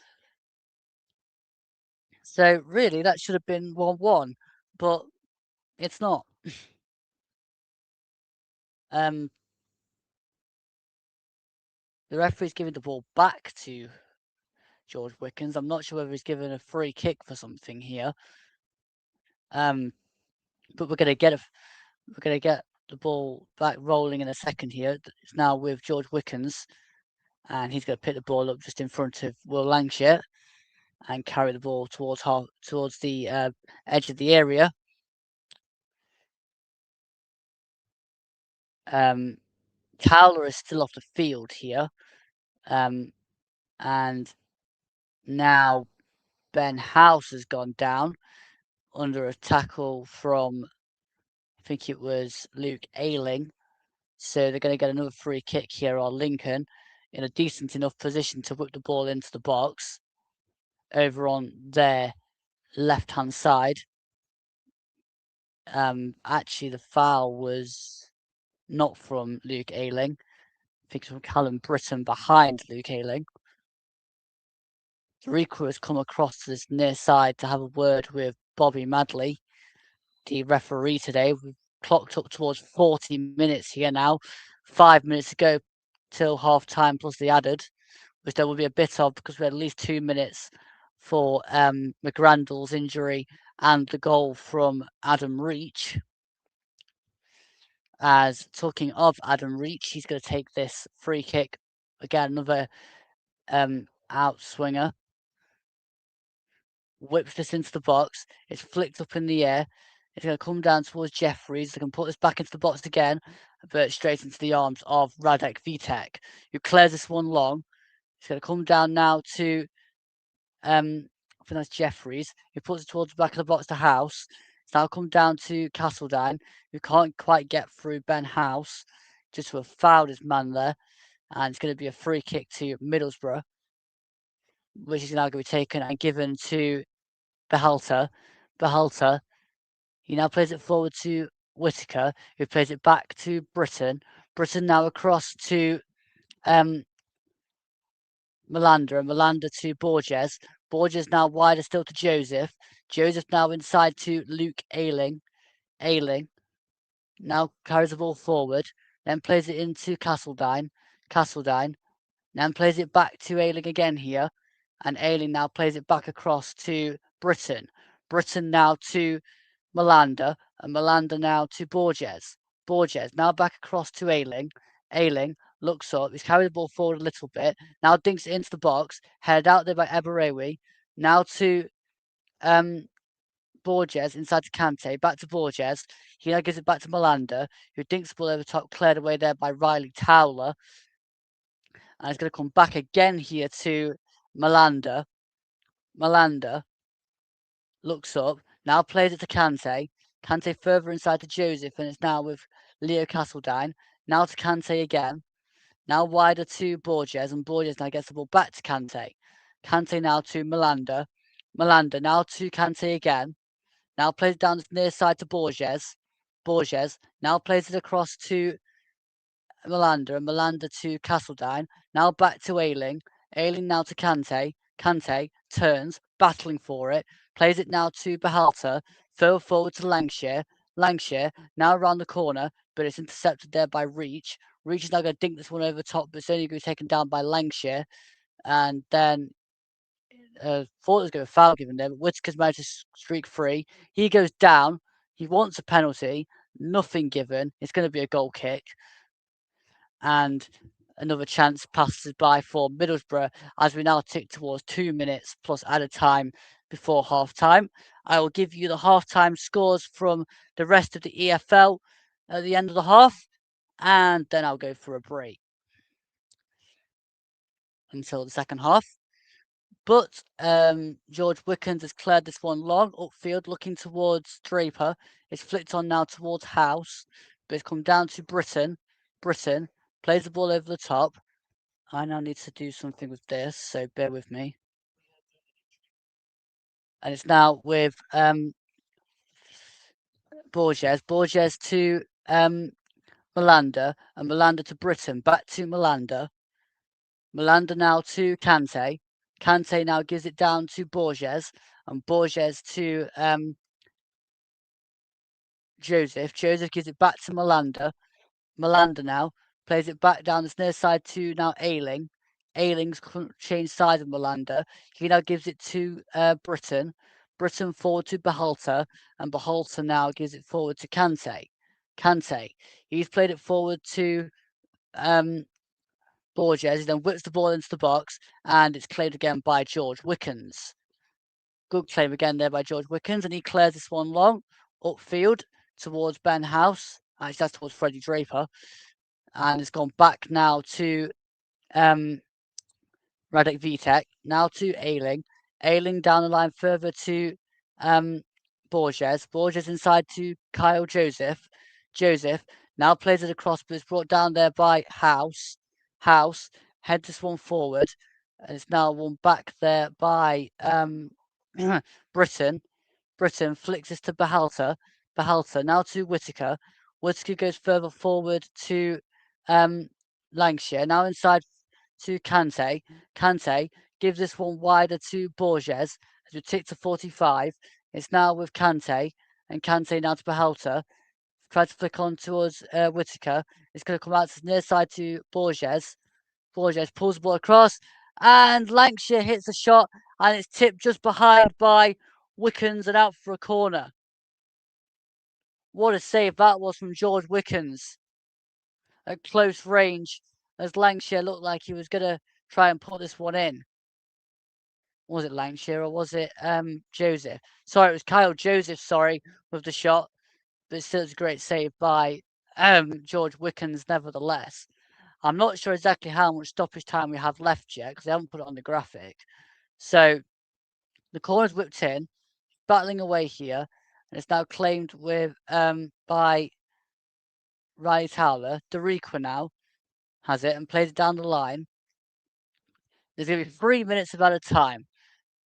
So really, that should have been 1-1, but it's not. The referee's giving the ball back to George Wickens. I'm not sure whether he's given a free kick for something here. But we're gonna get the ball back rolling in a second here. It's now with George Wickens, and he's going to pick the ball up just in front of Will Lancashire and carry the ball towards the edge of the area. Towler is still off the field here, and now Ben House has gone down under a tackle from, I think it was Luke Ayling. So they're going to get another free kick here on Lincoln in a decent enough position to whip the ball into the box over on their left-hand side. Actually, the foul was not from Luke Ayling. Fix from Callum Britton behind Luke Ayling. Rico has come across to this near side to have a word with Bobby Madley, the referee today. We've clocked up towards 40 minutes here now. 5 minutes to go till half time plus the added, which there will be a bit of because we had at least 2 minutes for McGrandle's injury and the goal from Adam Reach. As talking of Adam Reach, he's going to take this free kick. Again, another out swinger. Whips this into the box. It's flicked up in the air. It's going to come down towards Jeffries. They can put this back into the box again, but straight into the arms of Radek Vitek, who clears this one long. It's going to come down now to, I think that's Jeffries, who puts it towards the back of the box to House. It's now come down to Castledine, who can't quite get through Ben House, just to have fouled his man there. And it's going to be a free kick to Middlesbrough, which is now going to be taken and given to Behalter. Behalter, he now plays it forward to Whitaker, who plays it back to Britton. Britton now across to Melander, and Melander to Borges. Borges now wider still to Joseph. Joseph now inside to Luke Ayling. Ayling now carries the ball forward, then plays it into Castledine. Castledine then plays it back to Ayling again here, and Ayling now plays it back across to Britton. Britton now to Melander, and Melander now to Borges. Borges now back across to Ayling. Ayling looks up, he's carried the ball forward a little bit, now dinks it into the box, headed out there by Eberewi. Now to Borges inside to Kante, back to Borges. He now gives it back to Melander, who dinks the ball over the top, cleared away there by Riley Towler. And it's going to come back again here to Melander. Melander looks up, now plays it to Kante. Kante further inside to Joseph, and it's now with Leo Castledine. Now to Kante again. Now wider to Borges, and Borges now gets the ball back to Kante. Kante now to Melander. Melander now to Kante again. Now plays it down the near side to Borges. Borges now plays it across to Melander, and Melander to Castledine. Now back to Ayling. Ayling now to Kante. Kante turns, battling for it. Plays it now to Behalter. Throw forward to Lancashire. Lancashire now around the corner, but it's intercepted there by Reach. Reach is now going to dink this one over the top, but it's only going to be taken down by Lancashire. And then thought there's going to be a foul given there, but Whitaker's managed to streak free. He goes down. He wants a penalty. Nothing given. It's going to be a goal kick. And another chance passes by for Middlesbrough as we now tick towards 2 minutes plus added time before half time. I will give you the half time scores from the rest of the EFL at the end of the half, and then I'll go for a break until the second half. But George Wickens has cleared this one long upfield, looking towards Draper. It's flicked on now towards House, but it's come down to Britton. Britton plays the ball over the top. I now need to do something with this, so bear with me. And it's now with Borges. Borges to Melander, and Melander to Britton. Back to Melander. Melander now to Kante. Kante now gives it down to Borges, and Borges to Joseph. Joseph gives it back to Melander. Melander now plays it back down the near side to now Ayling. Ayling's changed sides of Melander. He now gives it to Britton. Britton forward to Behalter, and Behalter now gives it forward to Kante. Kante, he's played it forward to Borges. He then whips the ball into the box, and it's cleared again by George Wickens. Good claim again there by George Wickens, and he clears this one long upfield towards Ben House. Actually, that's towards Freddie Draper. And it's gone back now to Radek Vitek. Now to Ayling. Ayling down the line further to Borges. Borges inside to Kyle Joseph. Joseph now plays it across, but it's brought down there by House. House heads this one forward, and it's now won back there by Britton. Britton flicks this to Behalter. Behalter now to Whitaker. Whitaker goes further forward to Lancashire. Now inside to Kante. Kante gives this one wider to Borges as we tick to 45. It's now with Kante, and Kante now to Behelta. Tries to flick on towards Whitaker. It's going to come out to the near side to Borges. Borges pulls the ball across, and Lancashire hits a shot, and it's tipped just behind by Wickens and out for a corner. What a save that was from George Wickens at close range, as Lancashire looked like he was going to try and put this one in. Was it Lancashire or was it Joseph? Sorry, it was Kyle Joseph, sorry, with the shot. But still, it's a great save by George Wickens, nevertheless. I'm not sure exactly how much stoppage time we have left yet because they haven't put it on the graphic. So the corner's whipped in, battling away here, and it's now claimed with by Riley Towler. Deriqua now has it and plays it down the line. There's going to be 3 minutes of added time.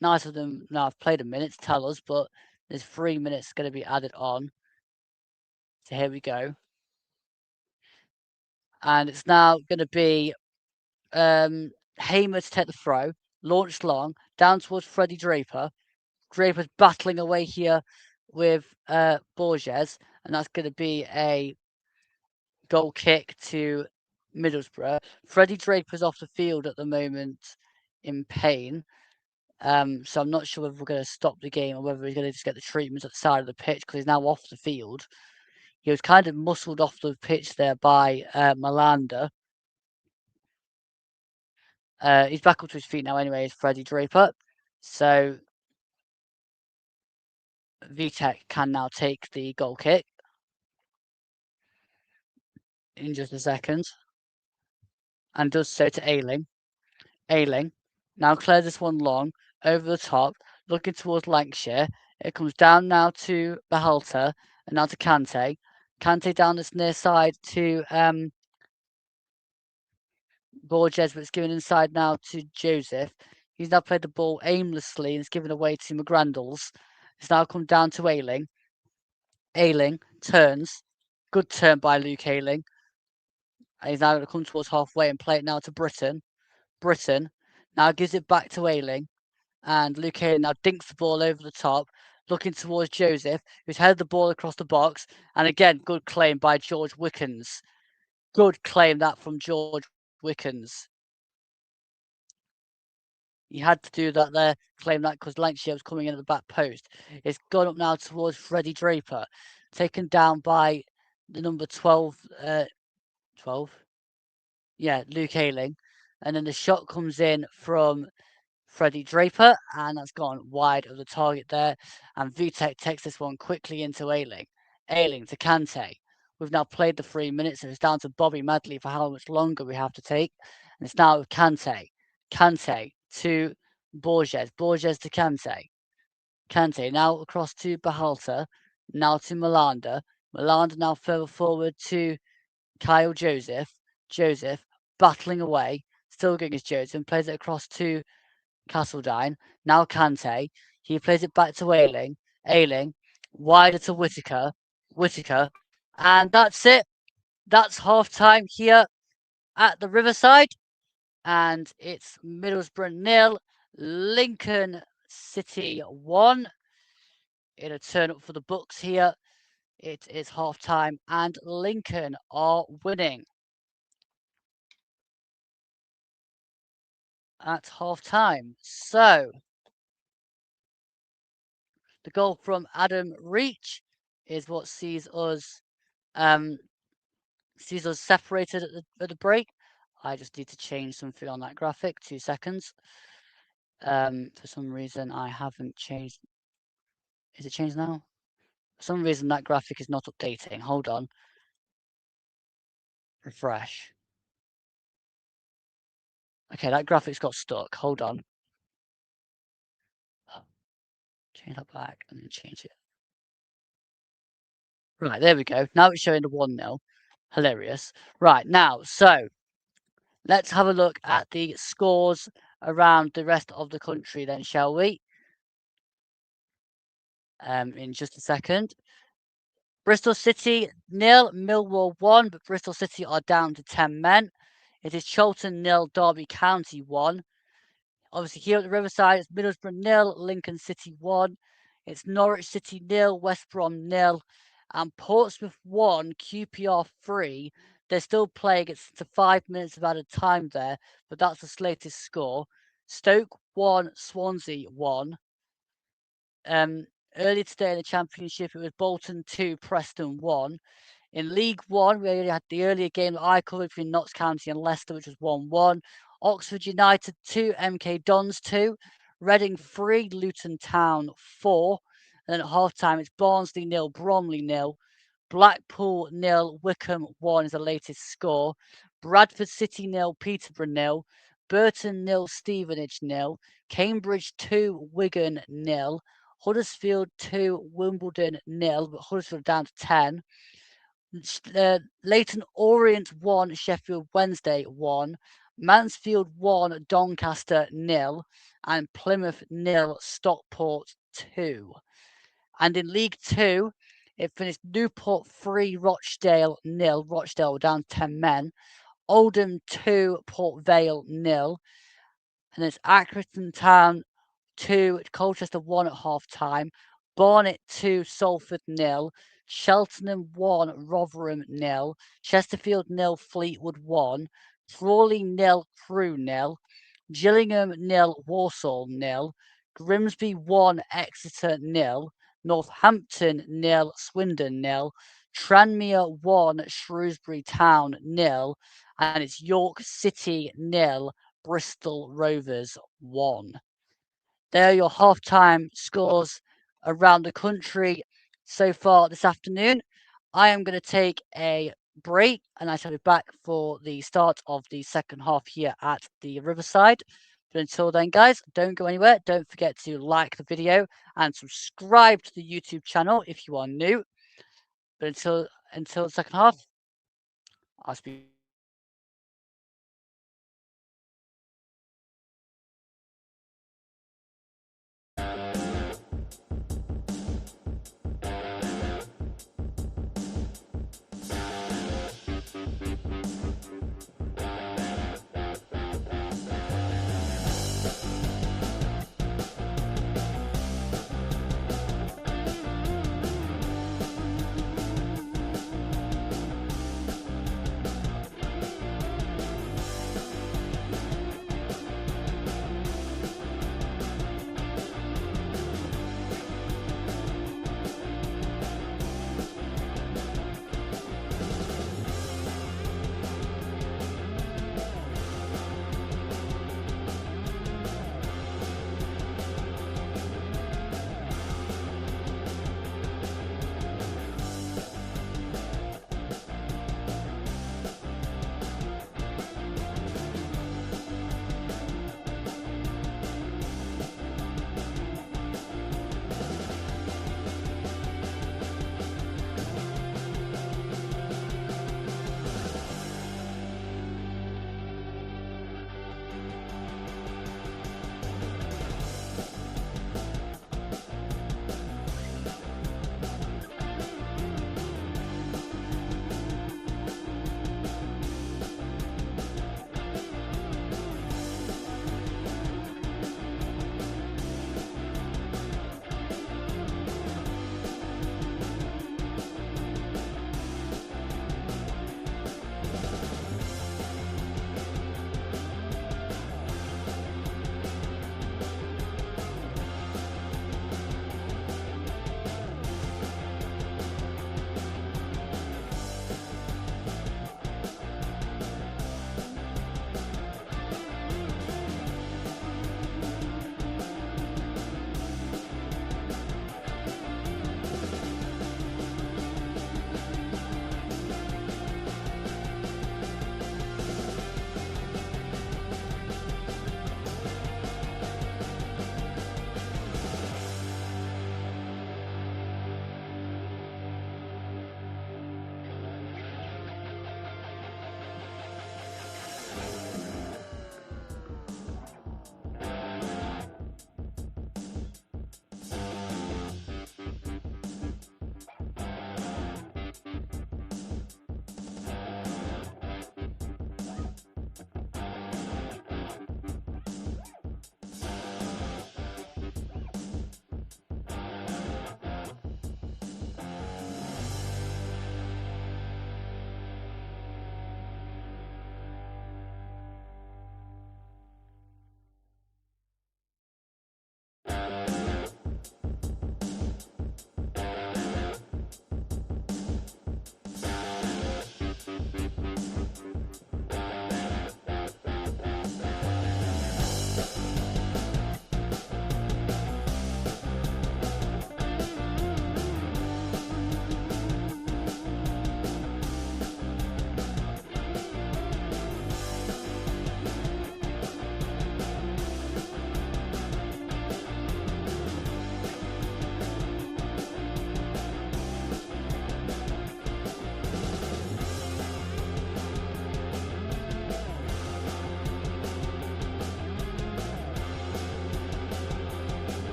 Nice of them. Now I've played a minute to tell us, but there's 3 minutes going to be added on. So here we go. And it's now going to be Hamer to take the throw, launched long, down towards Freddie Draper. Draper's battling away here with Borges, and that's going to be a goal kick to Middlesbrough. Freddie Draper's off the field at the moment in pain. So I'm not sure whether we're going to stop the game or whether he's going to just get the treatment at the side of the pitch because he's now off the field. He was kind of muscled off the pitch there by Malander. He's back up to his feet now anyway, is Freddie Draper. So Vitek can now take the goal kick in just a second. And does so to Ayling. Ayling now clears this one long, over the top, looking towards Lancashire. It comes down now to Behelta, and now to Kante. Kante down this near side to Borges, but it's given inside now to Joseph. He's now played the ball aimlessly and it's given away to McGrandles. It's now come down to Ayling. Ayling turns. Good turn by Luke Ayling. And he's now going to come towards halfway and play it now to Britton. Britton now gives it back to Ayling. And Luke Ayling now dinks the ball over the top, looking towards Joseph, who's headed the ball across the box. And again, good claim by George Wickens. Good claim that from George Wickens. He had to do that there, claim that because Lancashire was coming in at the back post. It's gone up now towards Freddie Draper, taken down by the number 12. 12? Yeah, Luke Ayling. And then the shot comes in from Freddie Draper, and that's gone wide of the target there. And Vitek takes this one quickly into Ayling. Ayling to Kante. We've now played the 3 minutes, and it's down to Bobby Madley for how much longer we have to take. And it's now with Kante. Kante to Borges. Borges to Kante. Kante now across to Behalter. Now to Malander. Malander now further forward to Kyle Joseph. Joseph battling away. Still going as Joseph. Plays it across to Castledine. Now Kante. He plays it back to Ayling. Ayling. Wider to Whitaker. Whitaker. And that's it. That's half time here at the Riverside. And it's Middlesbrough 0, Lincoln City 1. In a turn up for the Bucks here. It is half time and Lincoln are winning at half time. So the goal from Adam Reach is what sees us separated at the break. I just need to change something on that graphic. 2 seconds. For some reason I haven't changed. Is it changed now? For some reason that graphic is not updating. Hold on. Refresh. Okay, that graphic's got stuck. Hold on. Change that back and then change it. Right, there we go. Now it's showing the 1-0. Hilarious. Right, now, so let's have a look at the scores around the rest of the country then, shall we? In just a second. Bristol City 0, Millwall 1, but Bristol City are down to 10 men. It is Charlton 0, Derby County 1. Obviously, here at the Riverside, it's Middlesbrough 0, Lincoln City 1. It's Norwich City 0, West Brom 0. And Portsmouth 1, QPR 3. They're still playing. It's to 5 minutes of added time there, but that's the latest score. Stoke 1, Swansea 1. Earlier today in the Championship, it was Bolton 2, Preston 1. In League One, we already had the earlier game that I covered between Notts County and Leicester, which was 1-1. Oxford United 2, MK Dons 2. Reading 3, Luton Town 4. And then at half-time, it's Barnsley 0, Bromley 0. Blackpool 0, Wickham 1 is the latest score. Bradford City 0, Peterborough 0. Burton 0, Stevenage 0. Cambridge 2, Wigan 0. Huddersfield 2, Wimbledon 0, but Huddersfield down to 10. Leyton Orient 1, Sheffield Wednesday 1. Mansfield 1, Doncaster 0. And Plymouth 0, Stockport 2. And in League 2, it finished Newport 3, Rochdale 0. Rochdale were down 10 men. Oldham 2, Port Vale 0. And it's Accrington Town 2, Colchester 1 at half time. Barnet 2, Salford 0. Cheltenham 1, Rotherham 0. Chesterfield 0, Fleetwood 1. Crawley 0, Crewe 0. Gillingham 0, Walsall 0. Grimsby 1, Exeter 0. Northampton 0, Swindon 0. Tranmere 1, Shrewsbury Town 0. And it's York City 0, Bristol Rovers 1. There are your half-time scores around the country so far this afternoon. I am going to take a break and I shall be back for the start of the second half here at the Riverside. But until then, guys, don't go anywhere. Don't forget to like the video and subscribe to the YouTube channel if you are new. But until the second half, I'll speak.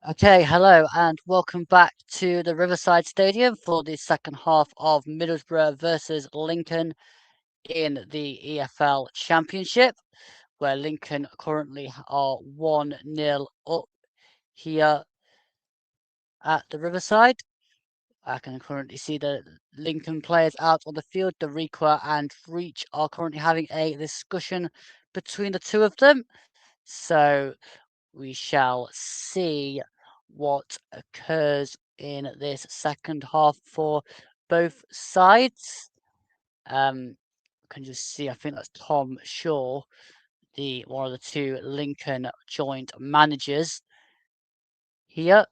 Okay, hello and welcome back to the Riverside Stadium for the second half of Middlesbrough versus Lincoln in the EFL Championship, where Lincoln currently are 1-0 up here at the Riverside. I can currently see the Lincoln players out on the field. Dariqua and Reach are currently having a discussion between the two of them. So we shall see what occurs in this second half for both sides. Can just see, I think that's Tom Shaw, the one of the two Lincoln joint managers here.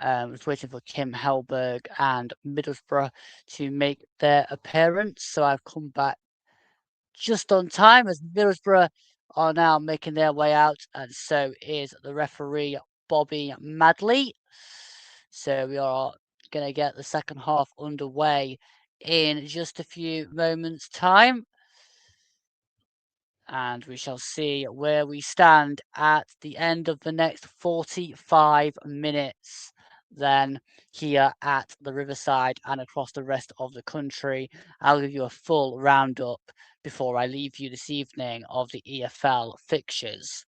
Was waiting for Kim Helberg and Middlesbrough to make their appearance. So I've come back just on time as Middlesbrough are now making their way out, and so is the referee Bobby Madley. So we are going to get the second half underway in just a few moments' time. And we shall see where we stand at the end of the next 45 minutes. Then here at the Riverside and across the rest of the country, I'll give you a full roundup before I leave you this evening of the EFL fixtures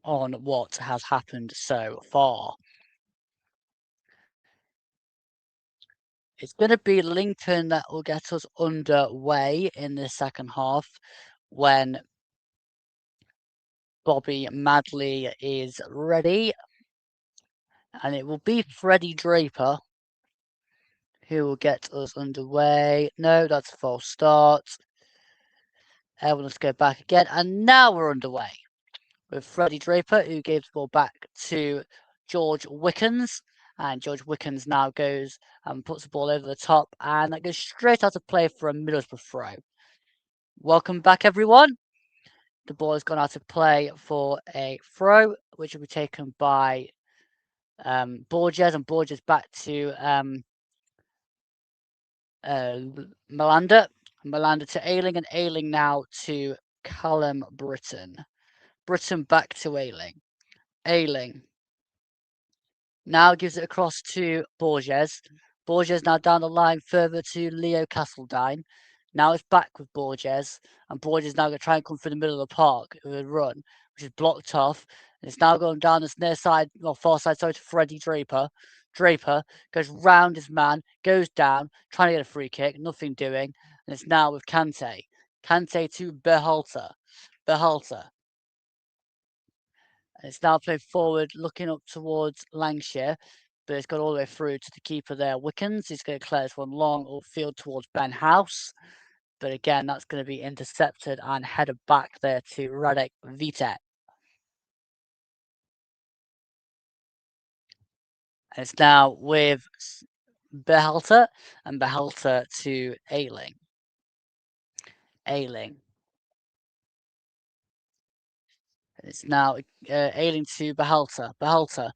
on what has happened so far. It's going to be Lincoln that will get us underway in the second half when Bobby Madley is ready. And it will be Freddie Draper who will get us underway. No, that's a false start. Let's go back again. And now we're underway with Freddie Draper, who gives the ball back to George Wickens. And George Wickens now goes and puts the ball over the top. And that goes straight out of play for a Middlesbrough throw. Welcome back, everyone. The ball has gone out of play for a throw, which will be taken by Borges. And Borges back to Malanda to Ayling, and Ayling now to Callum Britton. Britton back to Ayling. Ayling now gives it across to Borges. Borges now down the line further to Leo Castledine. Now it's back with Borges, and Borges now going to try and come through the middle of the park with a run, which is blocked off. And it's now going down this near side, or far side, sorry, to Freddie Draper. Draper goes round his man, goes down, trying to get a free kick, nothing doing. And it's now with Kante. Kante to Berhalter. Berhalter. And it's now played forward, looking up towards Lancashire, but it's got all the way through to the keeper there, Wickens. He's going to clear this one long upfield towards Ben House. But again, that's going to be intercepted and headed back there to Radek Vitek. And it's now with Behalter and Behalter to Ayling. Ayling. And it's now Ayling to Behalter. Behalter.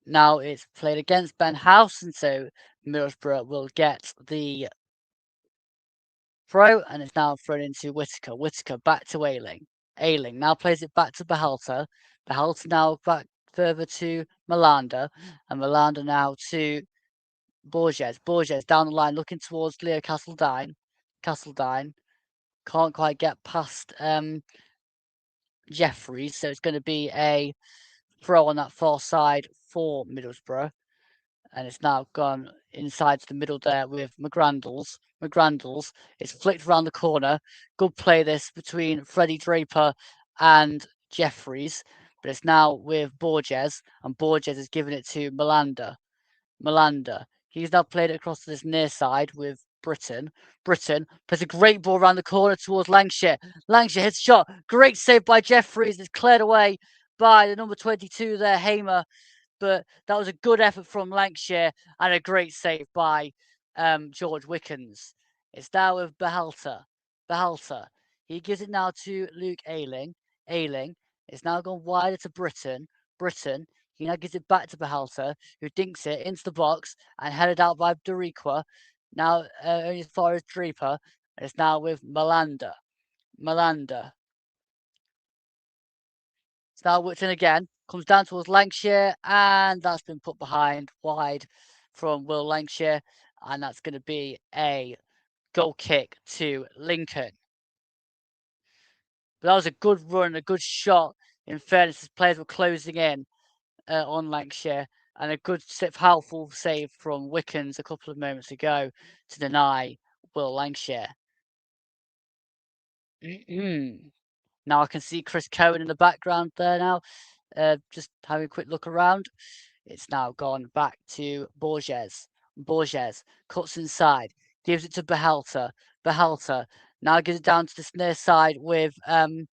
Now it's played against Ben House, and so Middlesbrough will get the throw, and it's now thrown into Whitaker. Whitaker back to Ayling. Ayling now plays it back to Behalter. Behalter now back further to Malanda, and Malanda now to Borges. Borges down the line looking towards Leo Castledine. Castledine can't quite get past Jeffries, so it's going to be a throw on that far side for Middlesbrough. And it's now gone inside to the middle there with McGrandles. McGrandles. It's flicked around the corner. Good play this between Freddie Draper and Jeffries. But it's now with Borges, and Borges has given it to Malanda. Malanda. He's now played it across to this near side with Britton. Britton plays a great ball around the corner towards Lancashire. Lancashire hits shot. Great save by Jeffries. It's cleared away by the number 22 there, Hamer. But that was a good effort from Lancashire and a great save by George Wickens. It's now with Behalter. Behalter. He gives it now to Luke Ayling. Ayling. It's now gone wider to Britton. Britton. He now gives it back to Behalter, who dinks it into the box and headed out by Dariqua. Now only as far as Draper. And it's now with Malanda. Malanda. It's now whipped in again. Comes down towards Lancashire, and that's been put behind wide from Will Lancashire, and that's going to be a goal kick to Lincoln. But that was a good run, a good shot. In fairness, his players were closing in on Lancashire, and a good, powerful save from Wickens a couple of moments ago to deny Will Lancashire. Now I can see Chris Cohen in the background there now, just having a quick look around. It's now gone back to Borges. Borges cuts inside, gives it to Behelter. Behelter now gives it down to this near side with Callum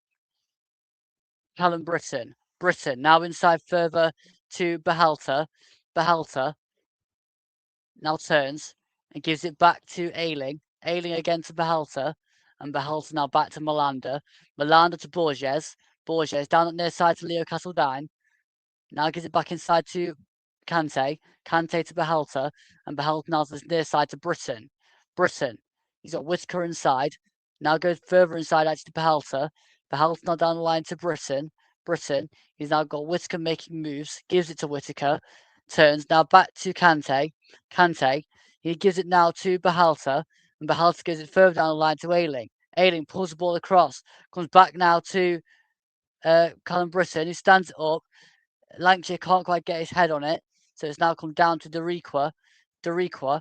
Britton. Britton now inside further to Behelter. Behelter now turns and gives it back to Ayling. Ayling again to Behelter. And Behelter now back to Malander. Malander to Borges. Borges down at near side to Leo Castledine. Now gives it back inside to Kante. Kante to Behelter. And Behelter now to the near side to Britton. Britton. He's got Whitaker inside. Now goes further inside actually to Behelter. Behelter now down the line to Britton. Britton. He's now got Whitaker making moves. Gives it to Whitaker. Turns now back to Kante. Kante. He gives it now to Behelter. And Behelter gives it further down the line to Ayling. Ayling pulls the ball across. Comes back now to Callum Britton, who stands it up. Lancashire can't quite get his head on it, so it's now come down to Deriqua. Deriqua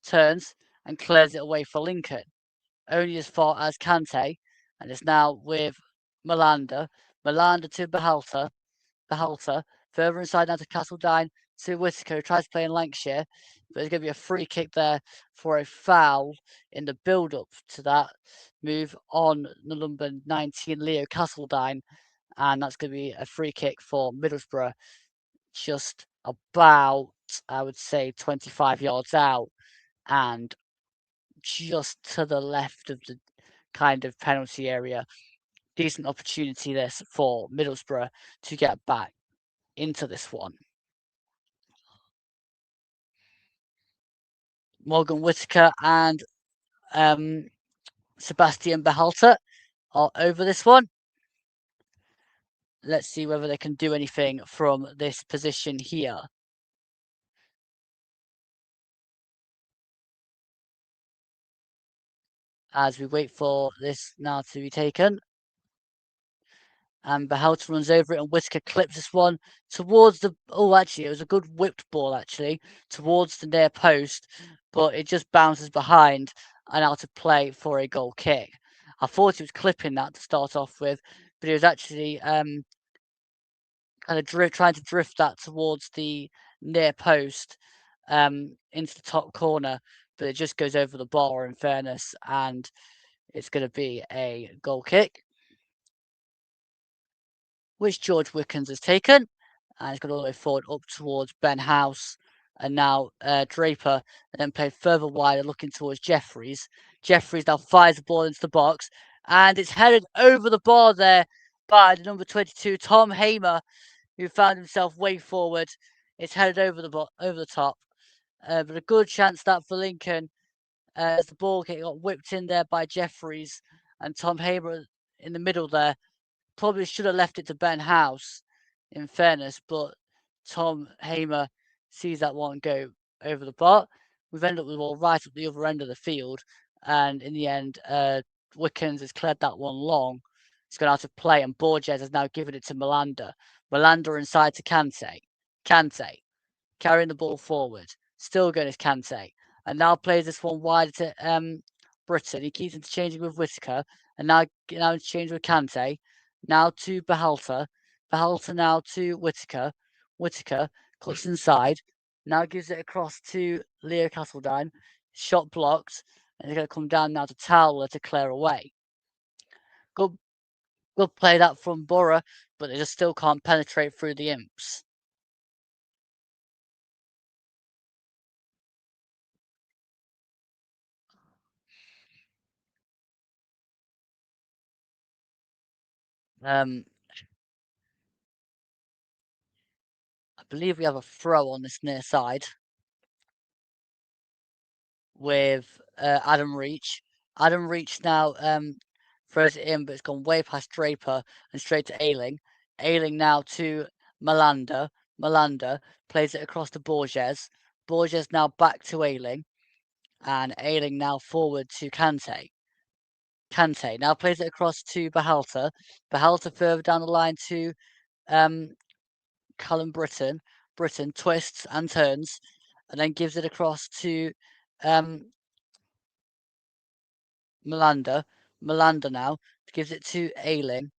turns and clears it away for Lincoln, only as far as Kante, and it's now with Malander. Malander to Behelter. Behelter further inside now to Castledine to Whitaker, who tries to play in Lancashire, but there's going to be a free kick there for a foul in the build-up to that move on the number 19, Leo Castledine, and that's going to be a free kick for Middlesbrough, just about, I would say, 25 yards out, and just to the left of the kind of penalty area. Decent opportunity this for Middlesbrough to get back into this one. Morgan Whitaker and Sebastian Behalter are over this one. Let's see whether they can do anything from this position here. As we wait for this now to be taken. And Behelter runs over it, and Whitaker clips this one towards the. Oh, actually, it was a good whipped ball, actually, towards the near post, but it just bounces behind and out of play for a goal kick. I thought he was clipping that to start off with, but he was actually kind of trying to drift that towards the near post into the top corner, but it just goes over the bar, in fairness, and it's going to be a goal kick, which George Wickens has taken, and he's got all the way forward up towards Ben House, and now Draper, and then played further wide, looking towards Jeffries. Jeffries now fires the ball into the box, and it's headed over the bar there by the number 22, Tom Hamer, who found himself way forward. It's headed over the top, but a good chance that for Lincoln, as the ball got whipped in there by Jeffries, and Tom Hamer in the middle there. Probably should have left it to Ben House, in fairness, but Tom Hamer sees that one go over the bar. We've ended up with the ball right at the other end of the field, and in the end, Wickens has cleared that one long. It's gone out of play, and Borges has now given it to Malander. Malander inside to Kante. Kante carrying the ball forward. Still going to Kante. And now plays this one wide to Britton. He keeps interchanging with Whitaker. And now interchanging with Kante. Now to Behalter. Behalter now to Whitaker. Whitaker cuts inside. Now gives it across to Leo Castledine. Shot blocked. And he's going to come down now to Towler to clear away. Good play that from Boro, but they just still can't penetrate through the Imps. I believe we have a throw on this near side with Adam Reach. Adam Reach now throws it in, but it's gone way past Draper and straight to Ayling. Ailing now to Malanda. Malanda plays it across to Borges. Borges now back to Ailing. And Ailing now forward to Kante. Kante now plays it across to Behalter. Behalter further down the line to Callum Britton. Britton twists and turns and then gives it across to Malanda. Malanda now gives it to Ailing.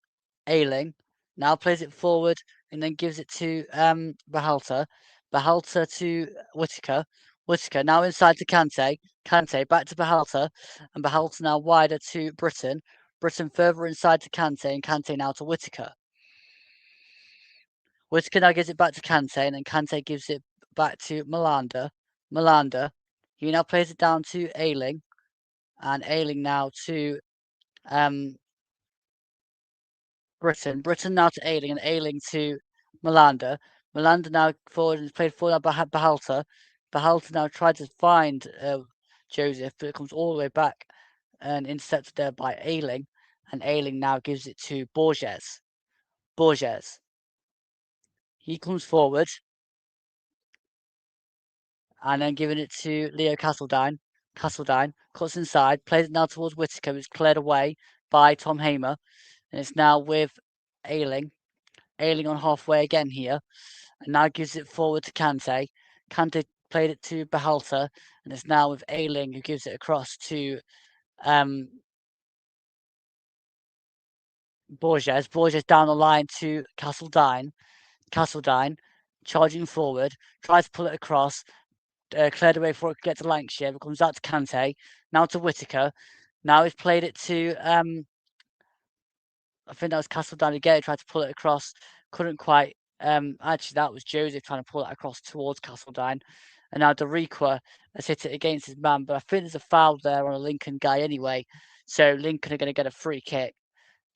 Ailing now plays it forward and then gives it to Behalter. Behalter to Whitaker. Whitaker now inside to Kante. Kante back to Behalter. And Behalter now wider to Britton. Britton further inside to Kante and Kante now to Whitaker. Whitaker now gives it back to Kante and then Kante gives it back to Malanda. Malanda. He now plays it down to Ailing. And Ailing now to Britton. Britton now to Ailing and Ailing to Malanda. Malanda now forward and played forward by Behalter. Behalter now tried to find Joseph, but it comes all the way back and intercepted there by Ailing. And Ailing now gives it to Borges. Borges. He comes forward and then giving it to Leo Castledine. Castledine cuts inside, plays it now towards Whitaker. It's cleared away by Tom Hamer. And it's now with Ailing. Ailing on halfway again here. And now gives it forward to Kante. Kante played it to Behalter. And it's now with Ailing who gives it across to Borges. Borges down the line to Castledine. Castledine charging forward. Tries to pull it across. Cleared away before it gets to Lancashire. It comes out to Kante. Now to Whitaker. Now he's played it to I think that was Castledine again. He tried to pull it across. Couldn't quite. Actually, that was Joseph trying to pull it across towards Castledine. And now Deriqua has hit it against his man. But I think there's a foul there on a Lincoln guy anyway. So Lincoln are going to get a free kick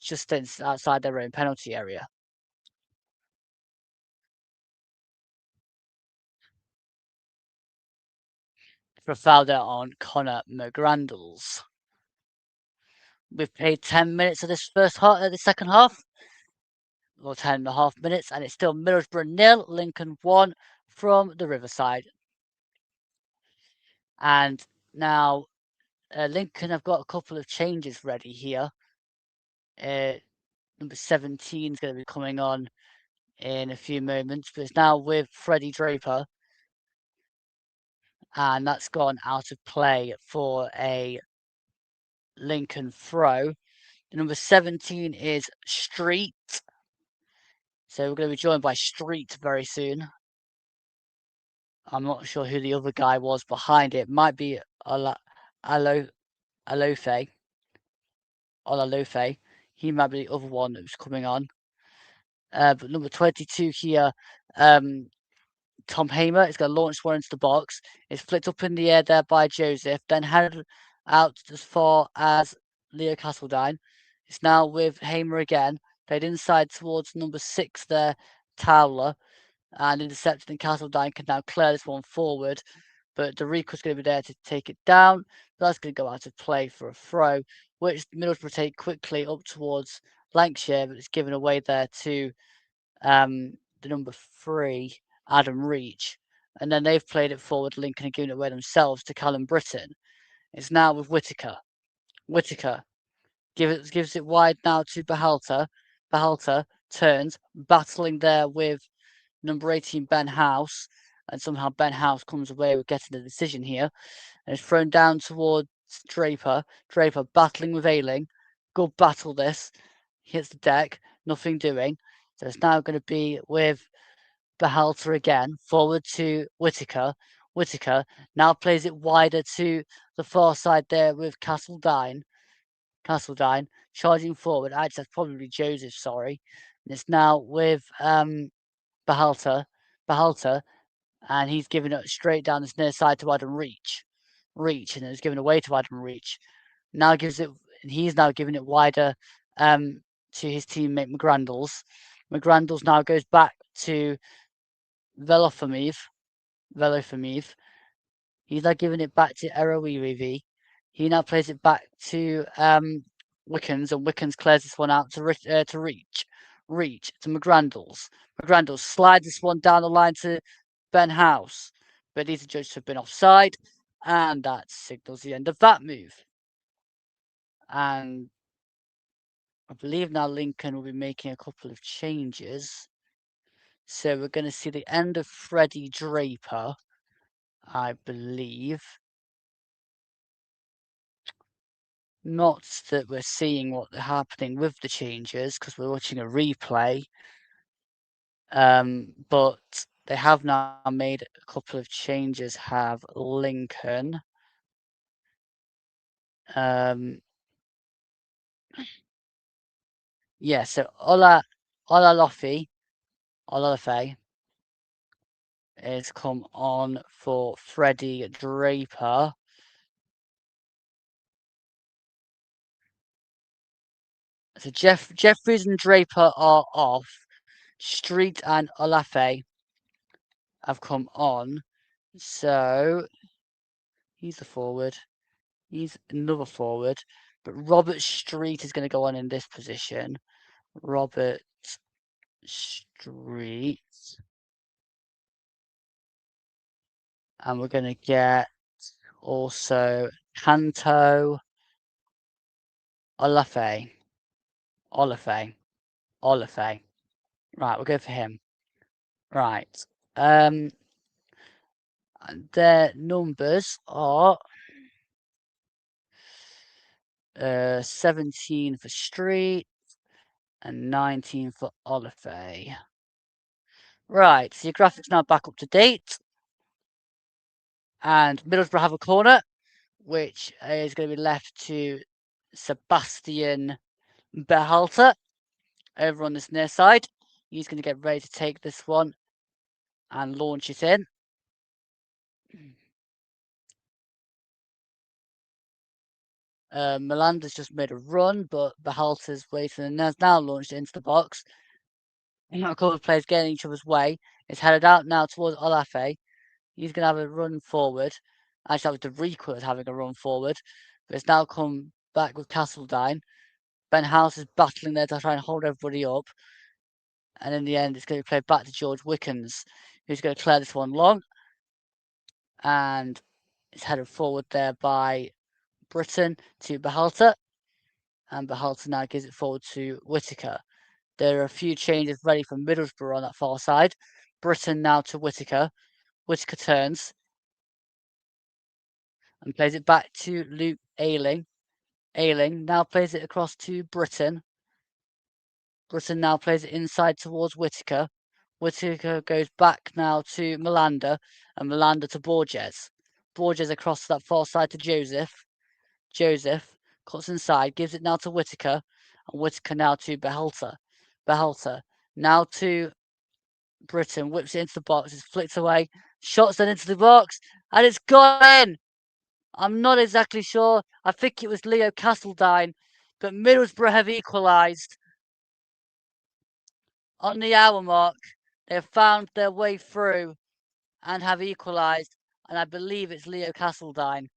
just outside their own penalty area. For a foul there on Connor McGrandles. We've played 10 minutes of this the second half. Or 10.5 minutes. And it's still Middlesbrough 0, Lincoln 1 from the Riverside. And now Lincoln have got a couple of changes ready here. Number 17 is going to be coming on in a few moments, but it's now with Freddie Draper. And that's gone out of play for a Lincoln throw. The number 17 is Street. So we're going to be joined by Street very soon. I'm not sure who the other guy was behind it. Might be Olalofe. He might be the other one that was coming on. But number 22 here, Tom Hamer is going to launch one into the box. It's flicked up in the air there by Joseph, then headed out as far as Leo Castledine. It's now with Hamer again. Played inside towards number 6 there, Towler. And intercepted, and Castledine can now clear this one forward. But Deriqua's going to be there to take it down. That's going to go out of play for a throw, which Middlesbrough take quickly up towards Lancashire, but it's given away there to the number 3, Adam Reach. And then they've played it forward, Lincoln, and given it away themselves to Callum Britton. It's now with Whitaker. Whitaker gives it wide now to Behalter. Behalter turns, battling there with number 18, Ben House. And somehow Ben House comes away with getting the decision here. And it's thrown down towards Draper. Draper battling with Ailing. Good battle this. Hits the deck. Nothing doing. So it's now going to be with Behalter again. Forward to Whitaker. Whitaker now plays it wider to the far side there with Castledine. Castledine charging forward. Actually, that's probably Joseph, sorry. And it's now with Behalter, and he's giving it straight down this near side to Adam Reach, and it's given away to Adam Reach. Now gives it, and he's now giving it wider to his teammate McGrandles. McGrandles now goes back to Velofameve. He's now giving it back to Eroiwivi. He now plays it back to Wickens, and Wickens clears this one out to Reach. reach to McGrandles. McGrandles slides this one down the line to Ben House, but these are judged to have been offside, and that signals the end of that move. And I believe now Lincoln will be making a couple of changes. So we're going to see the end of Freddie Draper, I believe. Not that we're seeing what's happening with the changes because we're watching a replay. But they have now made a couple of changes. Have Lincoln. Yeah, so Olalafe is come on for Freddie Draper. So Jeffries and Draper are off. Street and Olafe have come on. So he's a forward. He's another forward. But Robert Street is going to go on in this position. Robert Street. And we're going to get also Kanto Olafe. Right, we'll go for him. Right. Their numbers are 17 for Street and 19 for Olafe. Right, so your graphics now back up to date. And Middlesbrough have a corner, which is going to be left to Sebastian Berhalter over on this near side. He's going to get ready to take this one and launch it in. Melander's just made a run, but Berhalter's waiting and has now launched it into the box. A couple of players getting each other's way. It's headed out now towards Olafe. He's going to have a run forward. Actually, that was Derico having a run forward. But it's now come back with Castledine. Ben House is battling there to try and hold everybody up. And in the end, it's going to be played back to George Wickens, who's going to clear this one long. And it's headed forward there by Britton to Berhalter. And Berhalter now gives it forward to Whittaker. There are a few changes ready for Middlesbrough on that far side. Britton now to Whittaker. Whittaker turns and plays it back to Luke Ayling. Ayling now plays it across to Britton. Britton now plays it inside towards Whittaker. Whittaker goes back now to Melander and Melander to Borges. Borges across that far side to Joseph. Joseph cuts inside, gives it now to Whittaker, and Whittaker now to Berhalter. Berhalter now to Britton, whips it into the box, it's flicked away, shots then into the box, and it's gone in! I'm not exactly sure. I think it was Leo Castledine, but Middlesbrough have equalised. On the hour mark, they have found their way through and have equalised, and I believe it's Leo Castledine.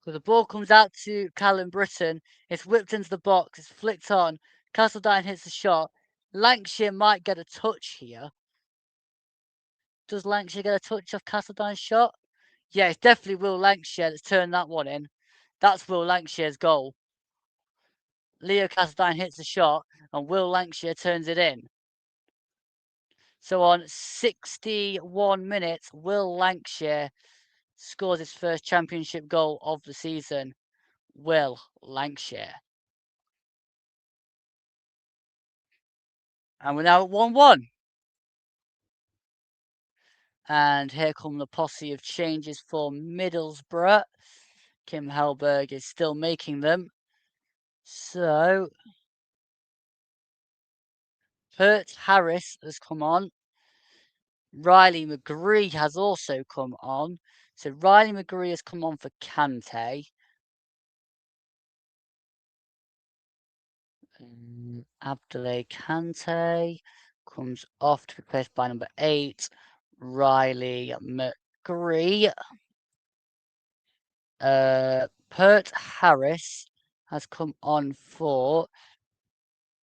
So the ball comes out to Callum Britton, it's whipped into the box, it's flicked on, Castledine hits the shot. Lancashire might get a touch here. Does Lancashire get a touch off Castledine's shot? Yeah, it's definitely Will Lancashire that's turned that one in. That's Will Lancashire's goal. Leo Castledine hits the shot and Will Lancashire turns it in. So on 61 minutes, Will Lancashire scores his first championship goal of the season. Will Lancashire. And we're now at 1-1. And here come the posse of changes for Middlesbrough. Kim Hellberg is still making them. So, Pert Harris has come on. Riley McGree has also come on. So, Riley McGree has come on for Kante. Abdoulaye Kante comes off to be replaced by number 8, Riley McGree. Pert Harris has come on for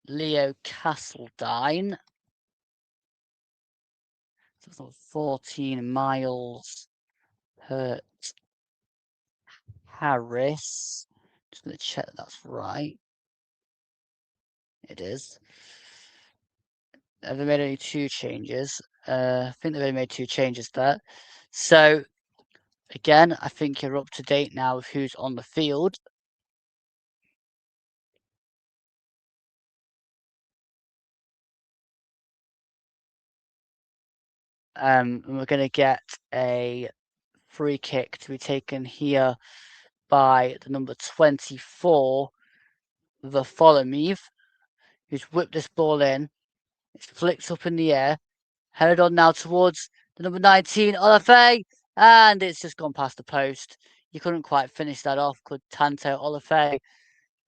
Leo Castledine. So it's not 14 miles per Harris. Just going to check that's right. It is. Have they made only 2 changes? I think they've only made 2 changes there. So, again, I think you're up to date now with who's on the field. And we're going to get a free kick to be taken here by the number 24, the Follow-Me, who's whipped this ball in. It's flicked up in the air, headed on now towards the number 19, Olafay, and it's just gone past the post. You couldn't quite finish that off, could Tanto Olafay,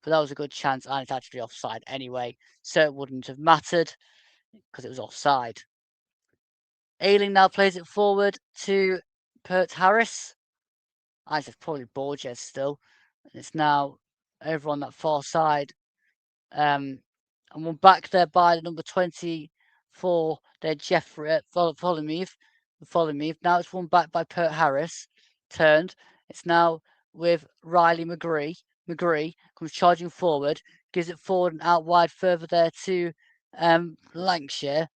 but that was a good chance, and it's actually offside anyway, so it wouldn't have mattered because it was offside. Ayling now plays it forward to Pert Harris. I said probably Borges still. It's now over on that far side. And we're back there by the number 24, there, Jeffrey, follow me. Now it's won back by Pert Harris. Turned. It's now with Riley McGree. McGree comes charging forward, gives it forward and out wide further there to Lancashire.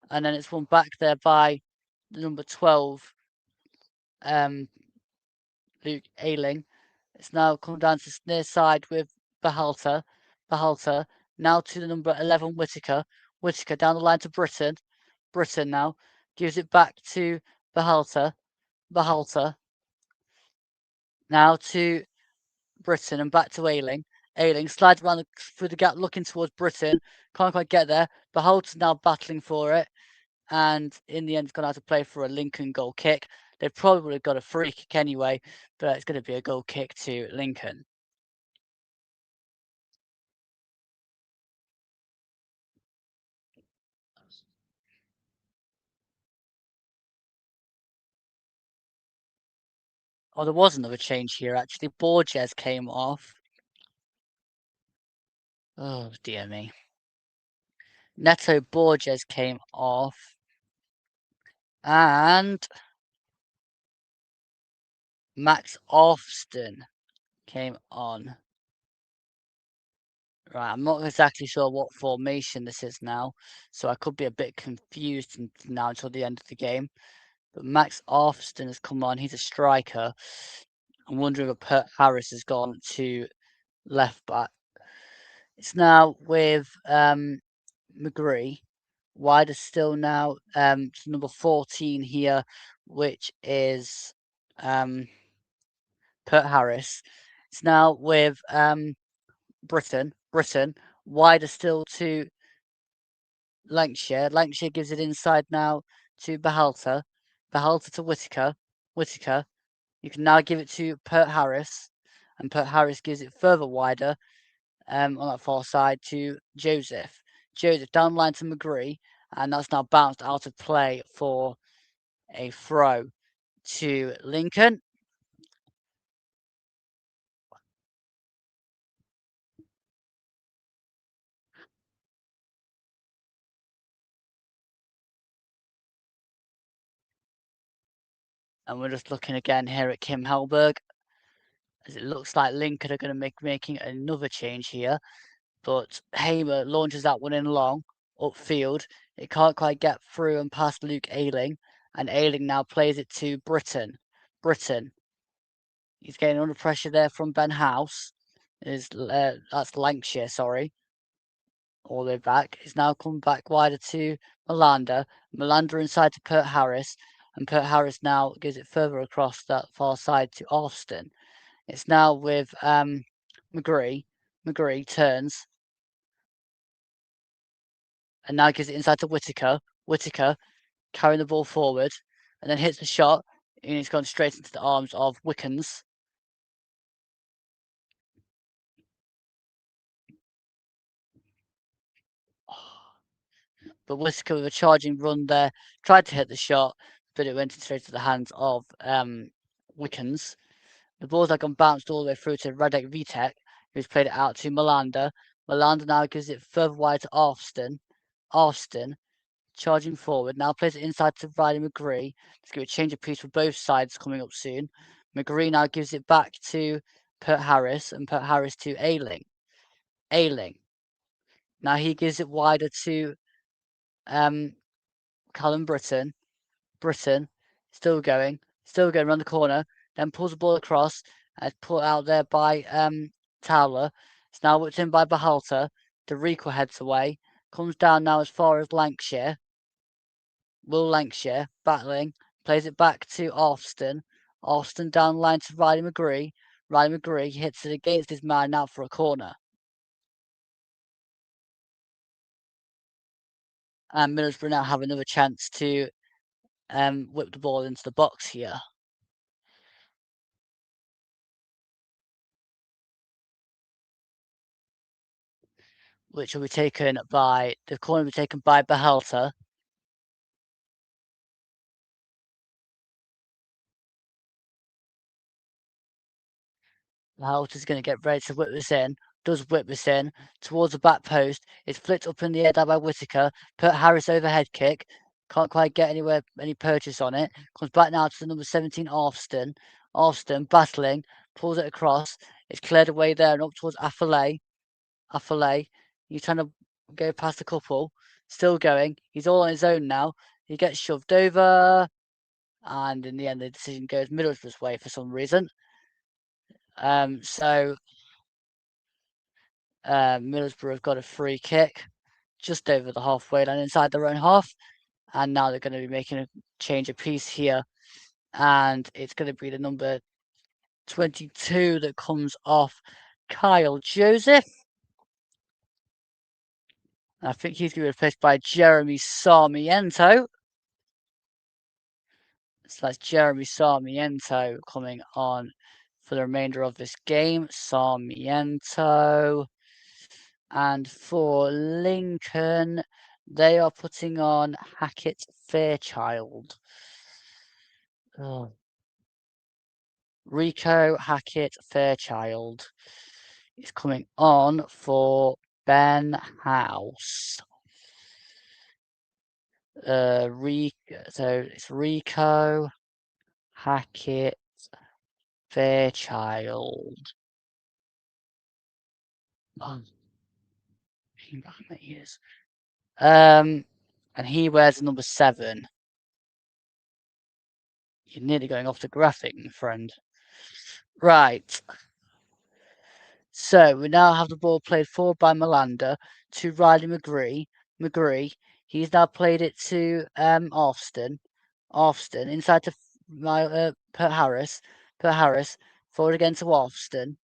And then it's won back there by the number 12, Luke Ayling. It's now come down to near side with Behalter. Now to the number 11, Whittaker. Whittaker down the line to Britton. Britton now gives it back to Behalter. Now to Britton and back to Ayling. Ayling slides around through the gap looking towards Britton. Can't quite get there. Behalter's now battling for it. And in the end, it's going to have to play for a Lincoln goal kick. They've probably got a free kick anyway, but it's going to be a goal kick to Lincoln. Oh, there was another change here, actually. Borges came off. Oh, dear me. Neto Borges came off. And Max Offston came on. Right, I'm not exactly sure what formation this is now, so I could be a bit confused now until the end of the game. But Max Offston has come on. He's a striker. I'm wondering if Pert Harris has gone to left back. It's now with McGree. Wider still now. Number 14 here, which is Pert Harris. It's now with Britton. Wider still to Lancashire. Lancashire gives it inside now to Behalter. Behalter to Whittaker. You can now give it to Pert Harris. And Pert Harris gives it further wider on that far side to Joseph. Joseph down the line to McGree. And that's now bounced out of play for a throw to Lincoln. And we're just looking again here at Kim Hellberg, as it looks like Lincoln are going to making another change here. But Hamer launches that one in long, upfield. It can't quite get through and past Luke Ayling. And Ayling now plays it to Britton. He's getting under pressure there from Ben House. That's Lancashire, sorry. All the way back. He's now come back wider to Melander. Melander inside to Pert Harris. And Pert Harris now gives it further across that far side to Austin. It's now with McGree. McGree turns. And now gives it inside to Whittaker. Whittaker carrying the ball forward. And then hits the shot. And it's gone straight into the arms of Wickens. But Whittaker with a charging run there tried to hit the shot, but it went straight to the hands of Wickens. The ball's like bounced all the way through to Radek Vitek, who's played it out to Malander. Malander now gives it further wide to Austin. Austin charging forward. Now plays it inside to Riley McGree. Let's give a change of piece for both sides coming up soon. McGree now gives it back to Pert Harris and Pert Harris to Ailing. Ailing. Now he gives it wider to Callum Britton. Britton still going around the corner. Then pulls the ball across and it's put out there by Towler. It's now whipped in by Bahalta. Derico heads away. Comes down now as far as Lancashire. Will Lancashire battling. Plays it back to Austin. Austin down the line to Riley McGree. Riley McGree hits it against his man now for a corner. And Middlesbrough now have another chance to whip the ball into the box here. Which will be taken by the corner will be taken by Bahalta. Bahalta's going to get ready to whip this in. Does whip this in towards the back post. It's flicked up in the air down by Whittaker. Put Harris overhead kick. Can't quite get any purchase on it. Comes back now to the number 17, Austin. Austin battling, pulls it across. It's cleared away there and up towards Affalay. Affalay, he's trying to go past a couple. Still going. He's all on his own now. He gets shoved over. And in the end, the decision goes Middlesbrough's way for some reason. Middlesbrough have got a free kick just over the halfway line inside their own half. And now they're going to be making a change of piece here. And it's going to be the number 22 that comes off Kyle Joseph. I think he's going to be replaced by Jeremy Sarmiento. So that's Jeremy Sarmiento coming on for the remainder of this game. Sarmiento. And for Lincoln, they are putting on Hackett Fairchild. Oh. Rico Hackett Fairchild is coming on for Ben House. So it's Rico Hackett Fairchild. Oh. And he wears number 7. You're nearly going off the graphic, my friend. Right. So we now have the ball played forward by Malander to Riley McGree. McGree. He's now played it to Austin. Austin inside to Pert Harris. Pert Harris forward again to Austin.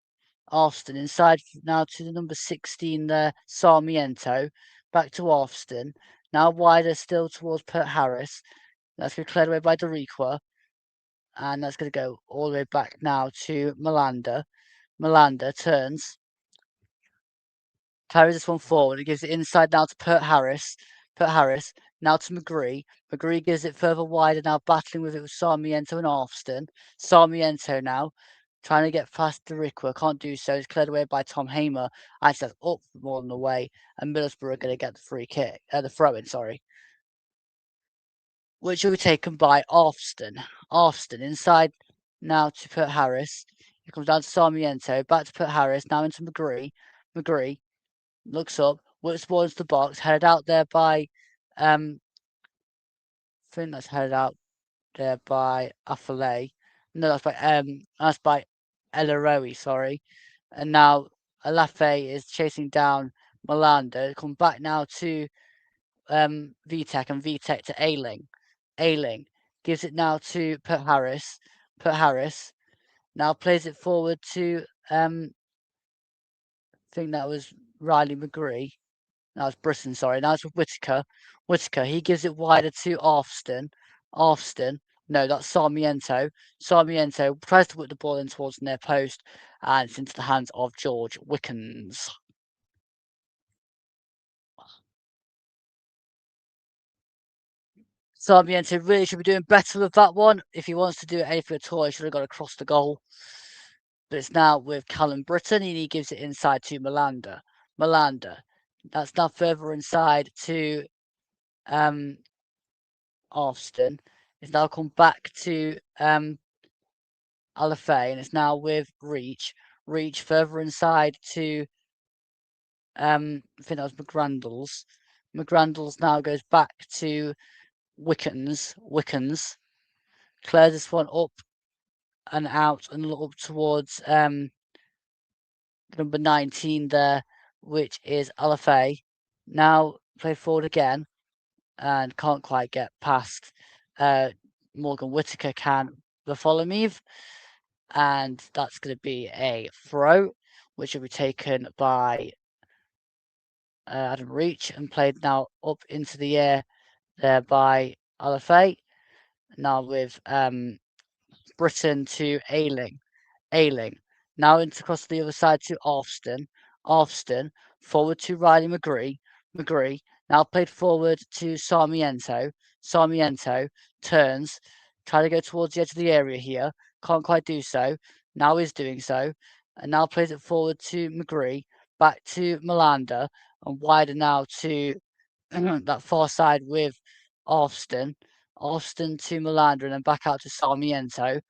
Austin inside now to the number 16 there, Sarmiento. Back to Austin. Now wider still towards Pert Harris. That's going to be cleared away by Deriqua. And that's going to go all the way back now to Malander. Malander turns. Carries this one forward. It gives it inside now to Pert Harris. Pert Harris. Now to McGree. McGree gives it further wider now, battling with it with Sarmiento and Austin. Sarmiento now trying to get past Deriqua. Can't do so. It's cleared away by Tom Hamer. Actually, that's up more than the way. And Middlesbrough are going to get the free kick. The throw in, sorry. Which will be taken by Austin. Austin inside now to Pert Harris. He comes down to Sarmiento. Back to Pert Harris. Now into McGree. McGree looks up. Works towards the box. Headed out there by I think that's headed out there by Affalay. No, that's by Elaroe, sorry. And now Alafe is chasing down Malander. Come back now to VTech and VTech to Ailing. Ailing gives it now to Pert Harris. Pert Harris now plays it forward to I think that was Riley McGree. That was Brisson, sorry. Now it's Whittaker. Whittaker, he gives it wider to Austin. Austin. No, that's Sarmiento. Sarmiento tries to whip the ball in towards the near post, and it's into the hands of George Wickens. Sarmiento really should be doing better with that one. If he wants to do anything at all, he should have got across the goal. but it's now with Callum Britton, and he gives it inside to Malander. That's now further inside to Alston. It's now come back to Alafay, and it's now with Reach further inside to I think that was McGrandles now goes back to Wickens clears this one up and out and up towards number 19 there, which is Alafay. Now play forward again and can't quite get past Morgan Whittaker can Bartholomew, and that's going to be a throw, which will be taken by Adam Reach and played now up into the air there by Alafay. Now with Britton to Ailing. Now into across the other side to Alston. Forward to Riley McGree. Now played forward to Sarmiento. Turns. Try to go towards the edge of the area here. Can't quite do so. Now is doing so. And now plays it forward to McGree. Back to Malander. And wider now to that far side with Alston to Malander, and then back out to Sarmiento.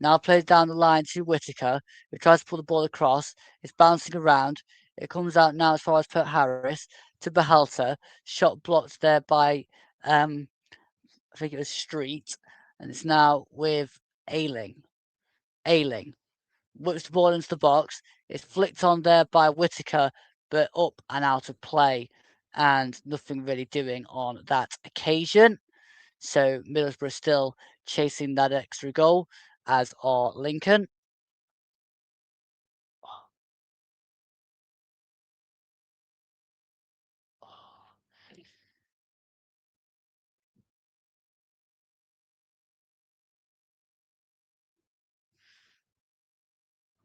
Now plays down the line to Whittaker, who tries to pull the ball across. It's bouncing around. It comes out now as far as Pert Harris to Behelter. Shot blocked there by, I think it was Street. And it's now with Ailing. Whips the ball into the box. It's flicked on there by Whittaker, but up and out of play. And nothing really doing on that occasion. So Middlesbrough still chasing that extra goal, as are Lincoln.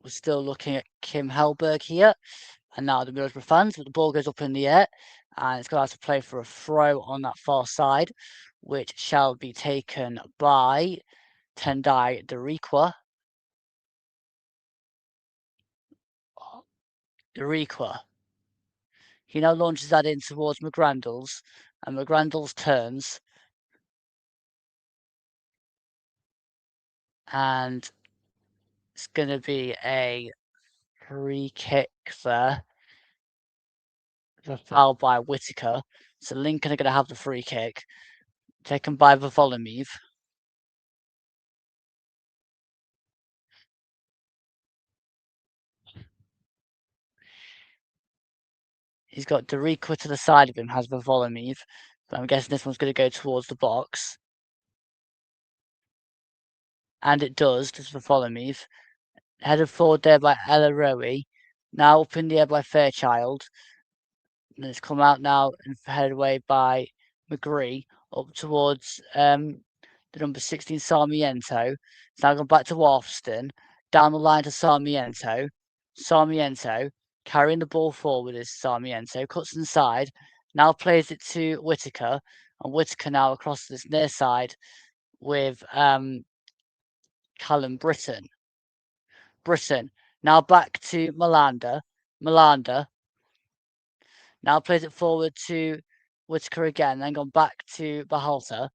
We're still looking at Kim Hellberg here. And now the Middlesbrough fans, but the ball goes up in the air. And it's going to have to play for a throw on that far side, which shall be taken by Tendai Dariqua. He now launches that in towards McGrandles, and McGrandles turns. And it's going to be a free kick there. A foul by Whittaker. So Lincoln are going to have the free kick. Taken by Bartholomew. He's got Dariqua to the side of him, has Bartholomew. But I'm guessing this one's going to go towards the box. And it does, to Bartholomew. Headed forward there by Ella Rowe. Now up in the air by Fairchild. And it's come out now and headed away by McGree up towards the number 16 Sarmiento. It's now gone back to Wolfston. Down the line to Sarmiento. Carrying the ball forward is Sarmiento. Cuts inside. Now plays it to Whittaker. And Whittaker now across this near side with Callum Britton. Now back to Malander. Now plays it forward to Whittaker again, then gone back to Behalter.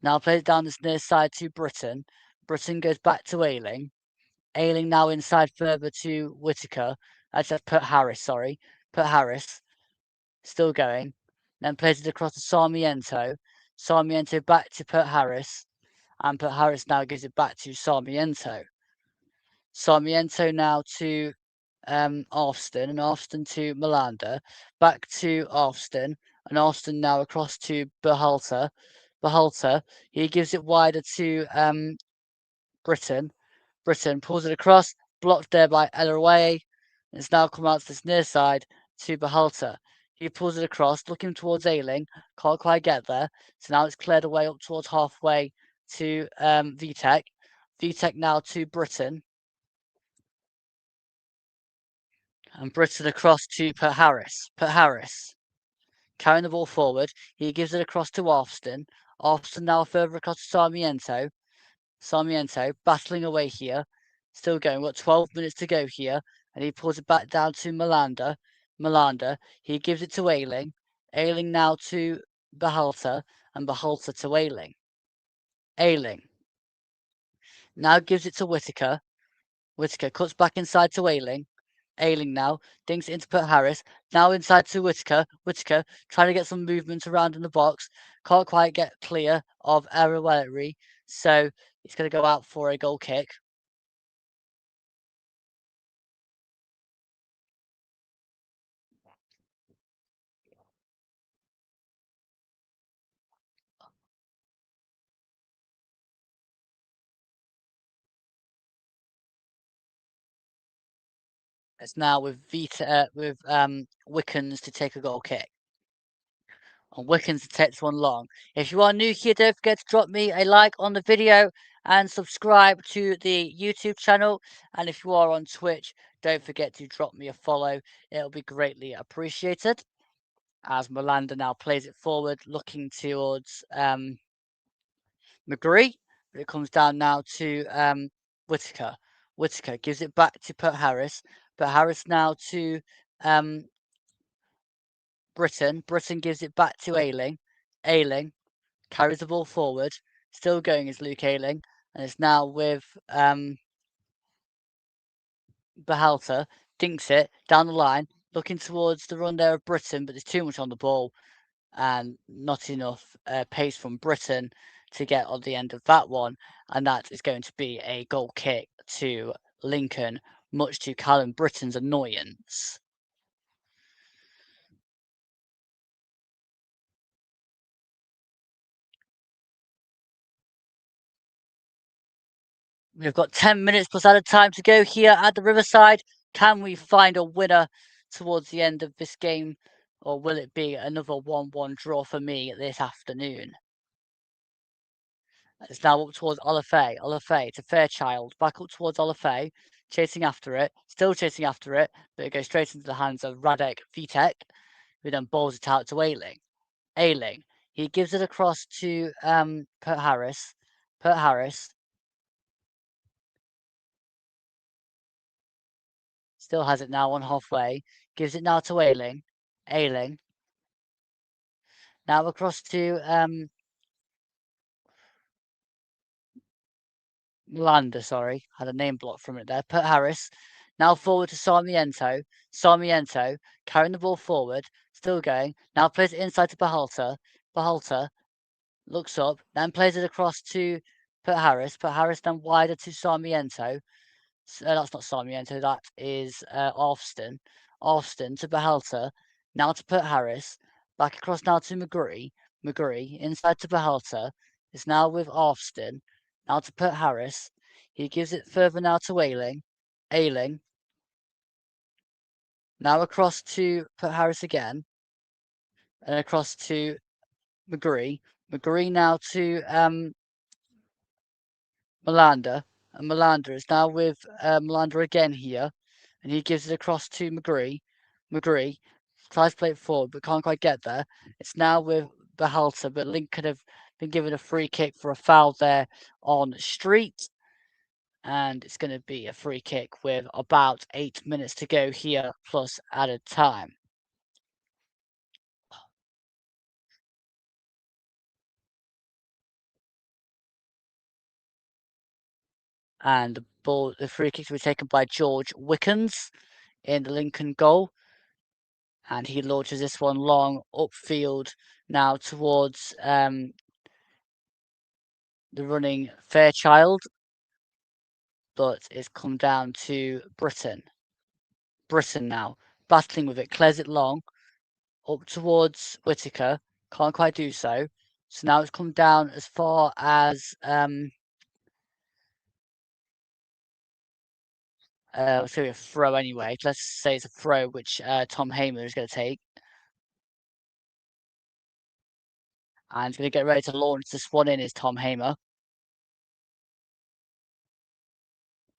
Now plays it down this near side to Britton. Britton goes back to Ailing. Ailing now inside further to Whittaker. That's Pert Harris. Still going. Then plays it across to Sarmiento. Sarmiento back to Pert Harris. And Pert Harris now gives it back to Sarmiento. Sarmiento now to Alston, and Alston to Malander. Back to Alston, and Alston now across to Behalter. He gives it wider to Britton. Pulls it across, blocked there by Elleraway. It's now come out to this near side to Behalter. He pulls it across, looking towards Ailing. Can't quite get there. So now it's cleared away up towards halfway to Vitek. Vitek now to Britton. And Britton across to Pert Harris. Carrying the ball forward. He gives it across to Alston. Austin now further across to Sarmiento. Sarmiento battling away here. Still going. What 12 minutes to go here. And he pulls it back down to Melander. Melander. He gives it to Ayling. Ayling now to Behalter. And Behalter to Ayling. Ayling. Now gives it to Whitaker. Whitaker cuts back inside to Ayling. Ayling now dinks it into Put Harris. Now inside to Whitaker. Whitaker trying to get some movement around in the box. Can't quite get clear of Arawellery. So he's going to go out for a goal kick. It's now with Wickens to take a goal kick. And Wickens to take this one long. If you are new here, don't forget to drop me a like on the video and subscribe to the YouTube channel. And if you are on Twitch, don't forget to drop me a follow. It'll be greatly appreciated. As Melander now plays it forward, looking towards McGree. It comes down now to Whitaker. Whitaker gives it back to Put Harris. But Harris now to Britton. Britton gives it back to Ayling. Ayling carries the ball forward. Still going is Luke Ayling. And it's now with Behalter. Dinks it down the line. Looking towards the run there of Britton, but there's too much on the ball. And not enough pace from Britain to get on the end of that one. And that is going to be a goal kick to Lincoln, much to Callum Britton's annoyance. We've got 10 minutes plus added time to go here at the Riverside. Can we find a winner towards the end of this game? Or will it be another 1-1 draw for me this afternoon? It's now up towards Olafay. Olafay to Fairchild. Back up towards Olafay. Chasing after it. Still chasing after it. But it goes straight into the hands of Radek Vitek, who then balls it out to Ayling. Ayling. He gives it across to Put Harris. Put Harris. Still has it now on halfway. Gives it now to Ayling. Ayling. Now across to Lander, sorry. Had a name block from it there. Put Harris. Now forward to Sarmiento. Sarmiento carrying the ball forward. Still going. Now plays it inside to Behalter. Behalter looks up. Then plays it across to Put Harris. Put Harris then wider to Sarmiento. That's not Sarmiento. That is Alston. Alston to Behalter. Now to Put Harris. Back across now to McGree. McGree inside to Behalter. It's now with Alston. Now to Put Harris. He gives it further now to Ayling. Ayling. Now across to Put Harris again. And across to McGree. McGree now to Melander. And Melander is now with Melander again here. And he gives it across to McGree. McGree tries to play it forward, but can't quite get there. It's now with Behalter, but Link could have been given a free kick for a foul there on Street. And it's going to be a free kick with about 8 minutes to go here, plus added time. And the free kick will be taken by George Wickens in the Lincoln goal. And he launches this one long upfield now towards the running Fairchild. But it's come down to Britain. Britain now battling with it, clears it long up towards Whitaker. Can't quite do so. So now it's come down as far as let's say a throw anyway. Let's say it's a throw which Tom Hamer is going to take. And he's going to get ready to launch this one in is Tom Hamer.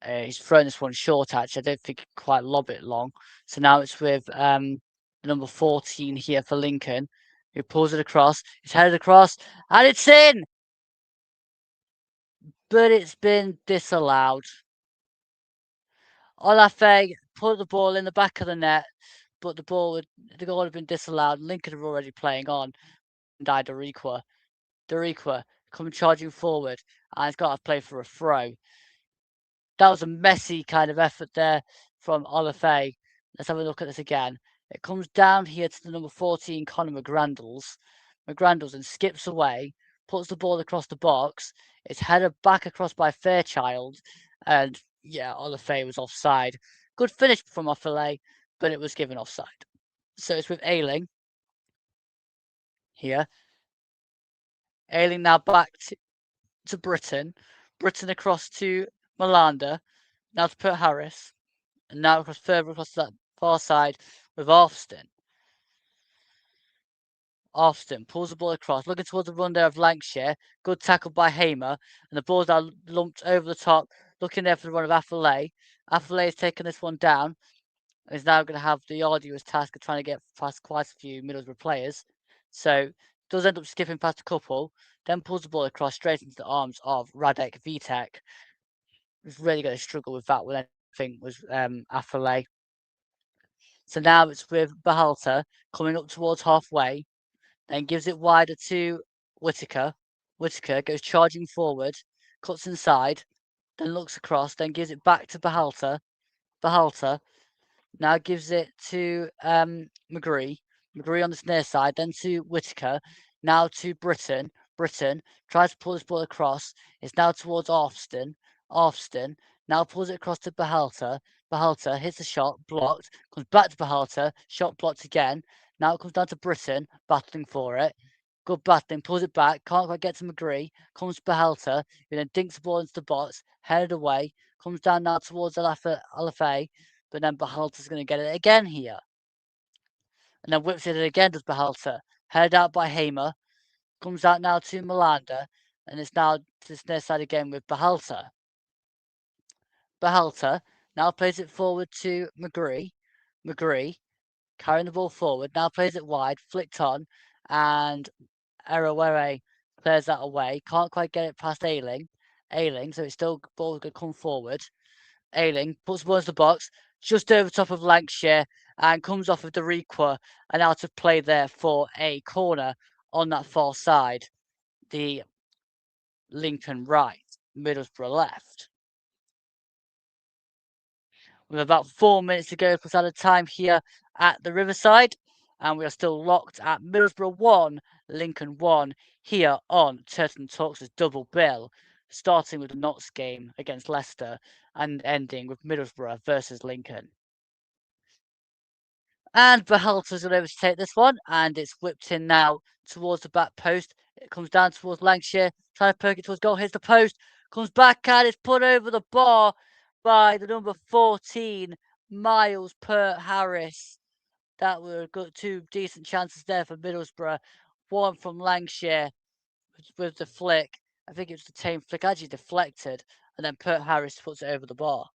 He's thrown this one short actually. I don't think he can quite lob it long. So now it's with number 14 here for Lincoln. He pulls it across. It's headed across, and it's in. But it's been disallowed. Olafe put the ball in the back of the net, but the goal would have been disallowed. Lincoln are already playing on. Died Dariqua coming charging forward, and he's got to play for a throw. That was a messy kind of effort there from Olafe. Let's have a look at this again. It comes down here to the number 14, Conor McGrandles. McGrandles and skips away, puts the ball across the box. It's headed back across by Fairchild, and yeah, Olafe was offside. Good finish from Olafe, but it was given offside. So it's with Ayling here. Ayling now back to Britain. Britain across to Malander. Now to Pert Harris. And now further across that far side with Alston. Alston pulls the ball across, looking towards the run there of Lancashire. Good tackle by Hamer. And the ball's now lumped over the top, looking there for the run of Affalay. Affalay has taken this one down. And is now going to have the arduous task of trying to get past quite a few Middlesbrough players. So does end up skipping past a couple, then pulls the ball across straight into the arms of Radek Vitek. Was really going to struggle with that when anything was Affalay. So now it's with Bahalta coming up towards halfway, then gives it wider to Whitaker. Whitaker goes charging forward, cuts inside, then looks across, then gives it back to Bahalta. Bahalta now gives it to McGree. McGree on the near side, then to Whitaker. Now to Britton. Britton tries to pull this ball across. It's now towards Alston. Alston now pulls it across to Bahalta. Bahalta hits a shot, blocked. Comes back to Bahalta. Shot blocked again. Now it comes down to Britton, battling for it. Good battling, pulls it back. Can't quite get to McGree. Comes to Bahalta, who then dinks the ball into the box. Headed away. Comes down now towards Alafe. But then Bahalta's going to get it again here. And then whips it again, does Bahalta. Headed out by Hamer. Comes out now to Malander. And it's now to this near side again with Bahalta. Bahalta now plays it forward to McGree. McGree carrying the ball forward. Now plays it wide. Flicked on. And Erawere clears that away. Can't quite get it past Ayling. Ayling, so it's still ball's going to come forward. Ayling puts the ball into the box, just over top of Lancashire, and comes off of Dariqua and out of play there for a corner on that far side. The Lincoln right, Middlesbrough left. With about 4 minutes to go plus added time here at the Riverside, and we are still locked at Middlesbrough 1, Lincoln 1 here on Turton Talks' double bill, starting with the Notts game against Leicester and ending with Middlesbrough versus Lincoln. And Bahalta's going to take this one, and it's whipped in now towards the back post. It comes down towards Lancashire, trying to poke it towards goal, hits the post, comes back and it's put over the bar by the number 14, Miles Pert Harris. That were got two decent chances there for Middlesbrough. One from Lancashire with the flick. I think it was the tame flick, actually deflected, and then Pert Harris puts it over the bar.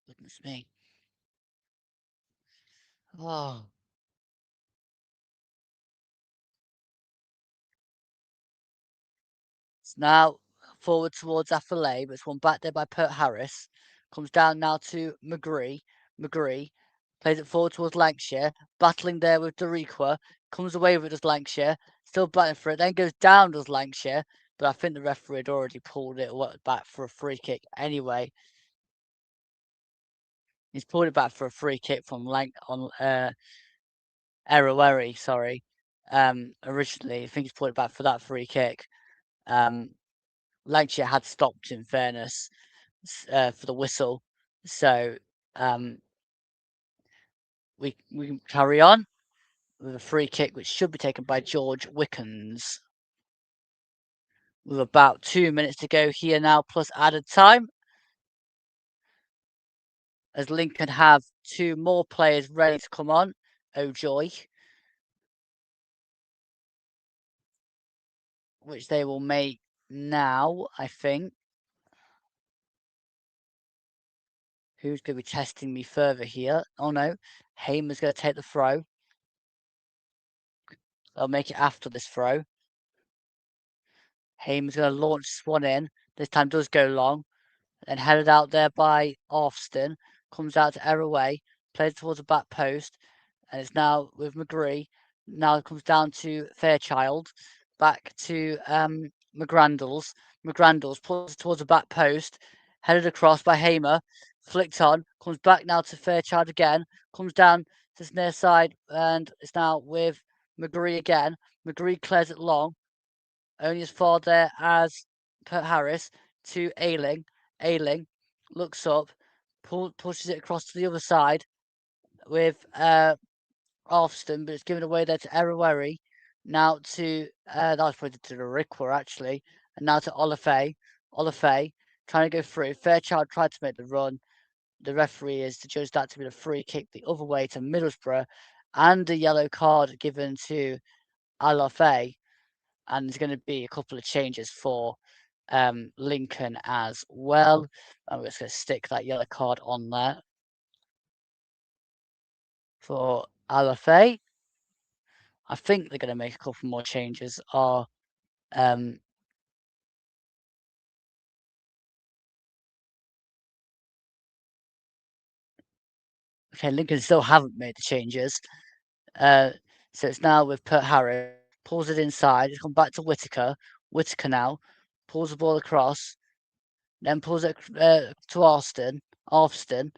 Goodness me. Oh. It's now forward towards Affalay, but it's one back there by Pert Harris. Comes down now to McGree. McGree plays it forward towards Lancashire, battling there with Dariqua. Comes away with it as Lancashire, still battling for it, then goes down as Lancashire, but I think the referee had already pulled it back for a free kick anyway. He's pulled it back for a free kick from Eraweri, sorry. Originally, I think he's pulled it back for that free kick. Lancashire had stopped, in fairness, for the whistle. So we can carry on with a free kick, which should be taken by George Wickens. With about 2 minutes to go here now, plus added time. As Lincoln have two more players ready to come on. Oh joy. Which they will make now, I think. Who's going to be testing me further here? Oh no, Hamer's going to take the throw. I'll make it after this throw. Hamer's going to launch this one in. This time does go long. And headed out there by Alston. Comes out to Erraway. Plays towards the back post. And it's now with McGree. Now it comes down to Fairchild. Back to McGrandles. McGrandles pulls it towards the back post. Headed across by Hamer. Flicked on. Comes back now to Fairchild again. Comes down to this near side. And it's now with McGree again. McGree clears it long. Only as far there as Kurt Harris to Ailing. Ailing looks up, pushes it across to the other side with Alston, but it's given away there to Eraweri. Now to that was probably to the Rickwar actually, and now to Olafay. Olafay trying to go through. Fairchild tried to make the run. The referee is to judge that to be a free kick the other way to Middlesbrough, and a yellow card given to Olafay. And there's going to be a couple of changes for Lincoln as well. I'm just going to stick that yellow card on there for Alafay. I think they're going to make a couple more changes. Okay, Lincoln still haven't made the changes. So it's now with Pert Harris. Pulls it inside. It's come back to Whitaker. Whitaker now pulls the ball across. Then pulls it to Alston. Alston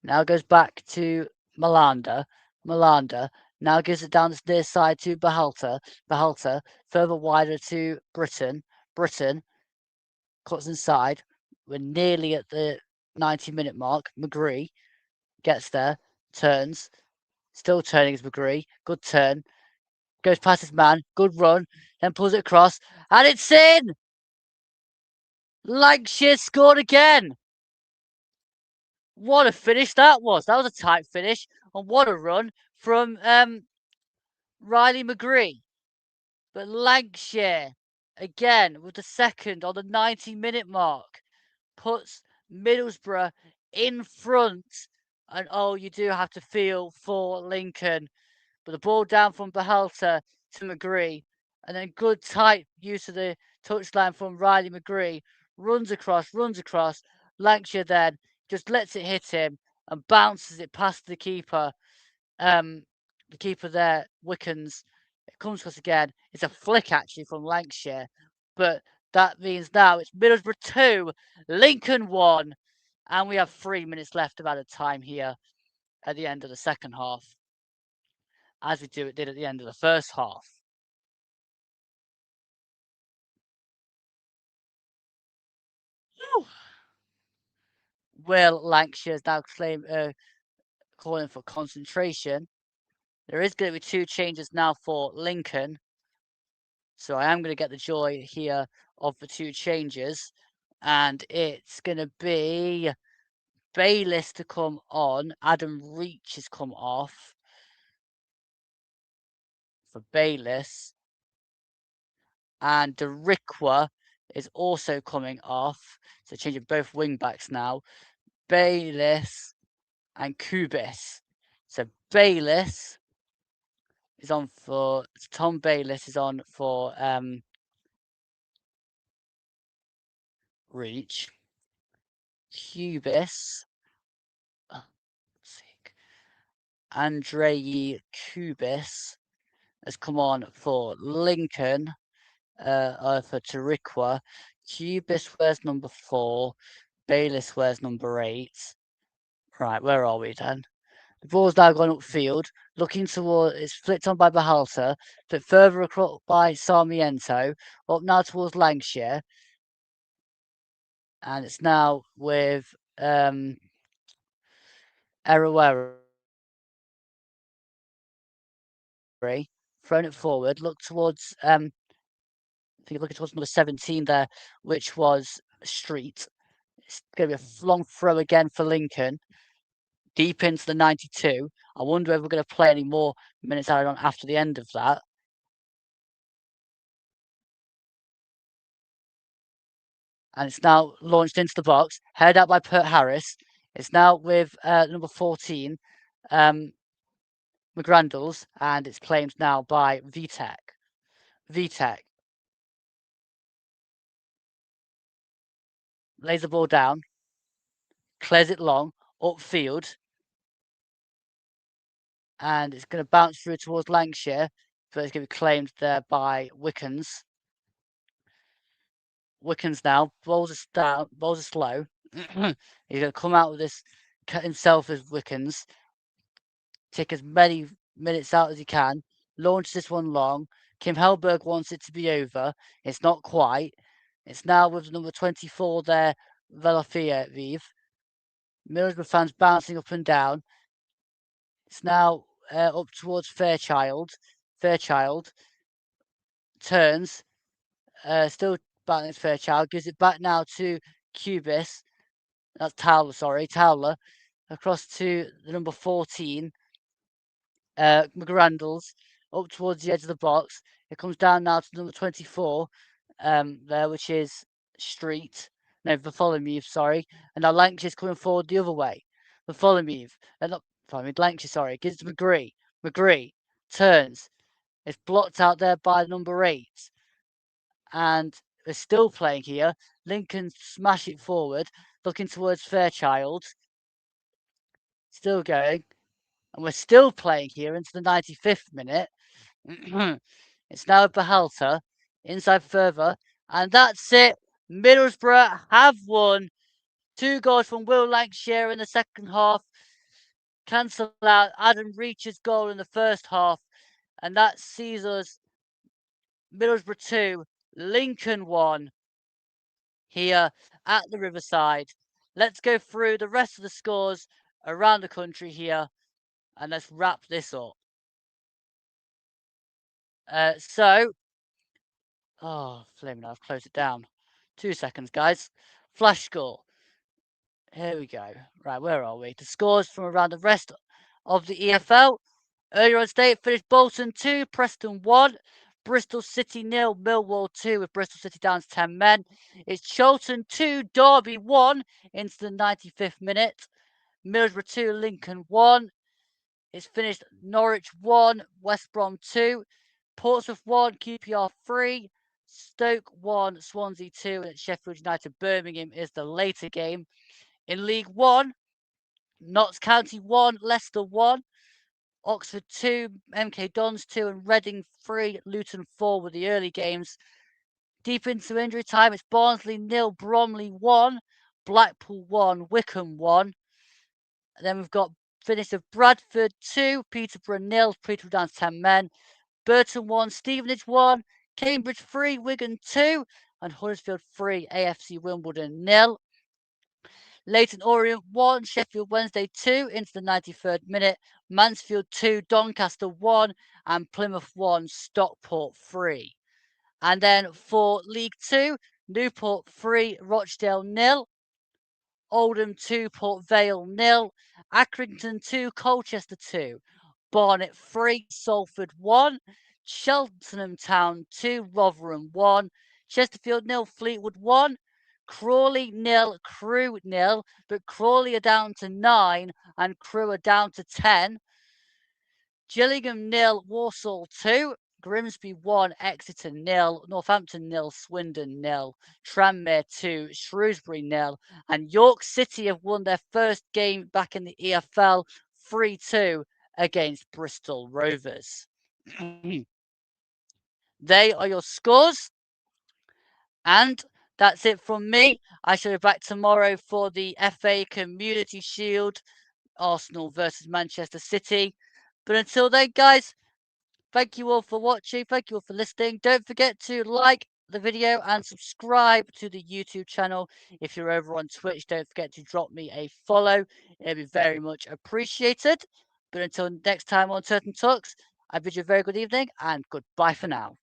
now goes back to Malanda. Malanda now gives it down this near side to Behalter. Behalter further wider to Britain. Britain cuts inside. We're nearly at the 90-minute mark. McGree gets there, turns, still turning as McGree. Good turn. Goes past his man. Good run. Then pulls it across. And it's in! Lancashire scored again. What a finish that was. That was a tight finish. And what a run from Riley McGree. But Lancashire, again, with the second on the 90-minute mark, puts Middlesbrough in front. And oh, you do have to feel for Lincoln. But the ball down from Behalter to McGree. And then good tight use of the touchline from Riley McGree. Runs across. Lancashire then just lets it hit him and bounces it past the keeper. The keeper there, Wickens. It comes across again. It's a flick actually from Lancashire. But that means now it's Middlesbrough 2, Lincoln 1. And we have 3 minutes left of added time here at the end of the second half, as we did at the end of the first half. Will Lancashire is now calling for concentration. There is going to be 2 changes now for Lincoln. So I am going to get the joy here of the 2 changes. And it's going to be Bayliss to come on. Adam Reach has come off for Bayliss. And the Rickwar is also coming off. So changing both wing backs now. Bayliss and Kubis. So Bayliss is on for Tom Bayliss is on for Reach. Kubis. Andrei Kubis has come on for Lincoln. For Tarikwa. Kubis wears number 4. Bayliss wears number 8. Right, where are we then? The ball's now gone upfield, looking toward. It's flicked on by Behalter, but further across by Sarmiento, up now towards Lancashire, and it's now with Eraweri. Thrown it forward. Look towards. I think looking towards number 17 there, which was Street. It's going to be a long throw again for Lincoln. Deep into the 92. I wonder if we're going to play any more minutes added on after the end of that. And it's now launched into the box, headed out by Pert Harris. It's now with number 14, McGrandles, and it's claimed now by VTech. VTech lays the ball down, clears it long, upfield, and it's going to bounce through towards Lancashire, but it's going to be claimed there by Wickens. Wickens now, balls are slow. He's going to come out with this, cut himself as Wickens, take as many minutes out as he can, launch this one long. Kim Hellberg wants it to be over. It's not quite. It's now with number 24 there, Viv. Middlesbrough fans bouncing up and down. It's now up towards Fairchild. Fairchild turns, still battling Fairchild, gives it back now to Cubis. That's Towler, sorry, Towler. Across to the number 14, McGrandles, up towards the edge of the box. It comes down now to number 24, there, which is Street. No, Bartholomew, sorry. And now Lancashire's coming forward the other way. Bartholomew, not Bartholomew, Lancashire, sorry. Gives it to McGree. McGree turns. It's blocked out there by number 8. And they're still playing here. Lincoln smash it forward, looking towards Fairchild. Still going. And we're still playing here into the 95th minute. It's now Behalter, inside further, and that's it. Middlesbrough have won. 2 goals from Will Lancashire in the second half. Cancel out Adam Reach's goal in the first half, and that sees us Middlesbrough 2, Lincoln 1 here at the Riverside. Let's go through the rest of the scores around the country here, and let's wrap this up. Oh, flaming! I've closed it down. 2 seconds, guys. Flash score. Here we go. Right, where are we? The scores from around the rest of the EFL. Earlier on today, it finished Bolton 2, Preston 1, Bristol City 0, Millwall 2, with Bristol City down to 10 men. It's Charlton 2, Derby 1 into the 95th minute. Middlesbrough 2, Lincoln 1. It's finished Norwich 1, West Brom 2, Portsmouth 1, QPR 3, Stoke 1, Swansea 2, and Sheffield United Birmingham is the later game. In League 1, Notts County 1, Leicester 1, Oxford 2, MK Dons 2, and Reading 3, Luton 4 with the early games. Deep into injury time, it's Barnsley 0, Bromley 1, Blackpool 1, Wickham 1. And then we've got finish of Bradford 2, Peterborough 0, Peterborough down to 10 men. Burton 1, Stevenage 1, Cambridge 3, Wigan 2, and Huddersfield 3, AFC Wimbledon 0. Leyton Orient 1, Sheffield Wednesday 2 into the 93rd minute. Mansfield 2, Doncaster 1, and Plymouth 1, Stockport 3. And then for League 2, Newport 3, Rochdale 0. Oldham 2, Port Vale 0. Accrington 2, Colchester 2. Barnet 3, Salford 1. Cheltenham Town 2, Rotherham 1. Chesterfield 0, Fleetwood 1. Crawley 0, Crewe 0. But Crawley are down to 9 and Crewe are down to 10. Gillingham 0, Walsall 2. Grimsby 1, Exeter 0, Northampton 0, Swindon 0, Tranmere 2, Shrewsbury 0, and York City have won their first game back in the EFL 3-2 against Bristol Rovers. They are your scores, and that's it from me. I shall be back tomorrow for the FA Community Shield, Arsenal versus Manchester City. But until then, guys, thank you all for watching. Thank you all for listening. Don't forget to like the video and subscribe to the YouTube channel. If you're over on Twitch, don't forget to drop me a follow. It'll be very much appreciated. But until next time on Turton Talks, I bid you a very good evening and goodbye for now.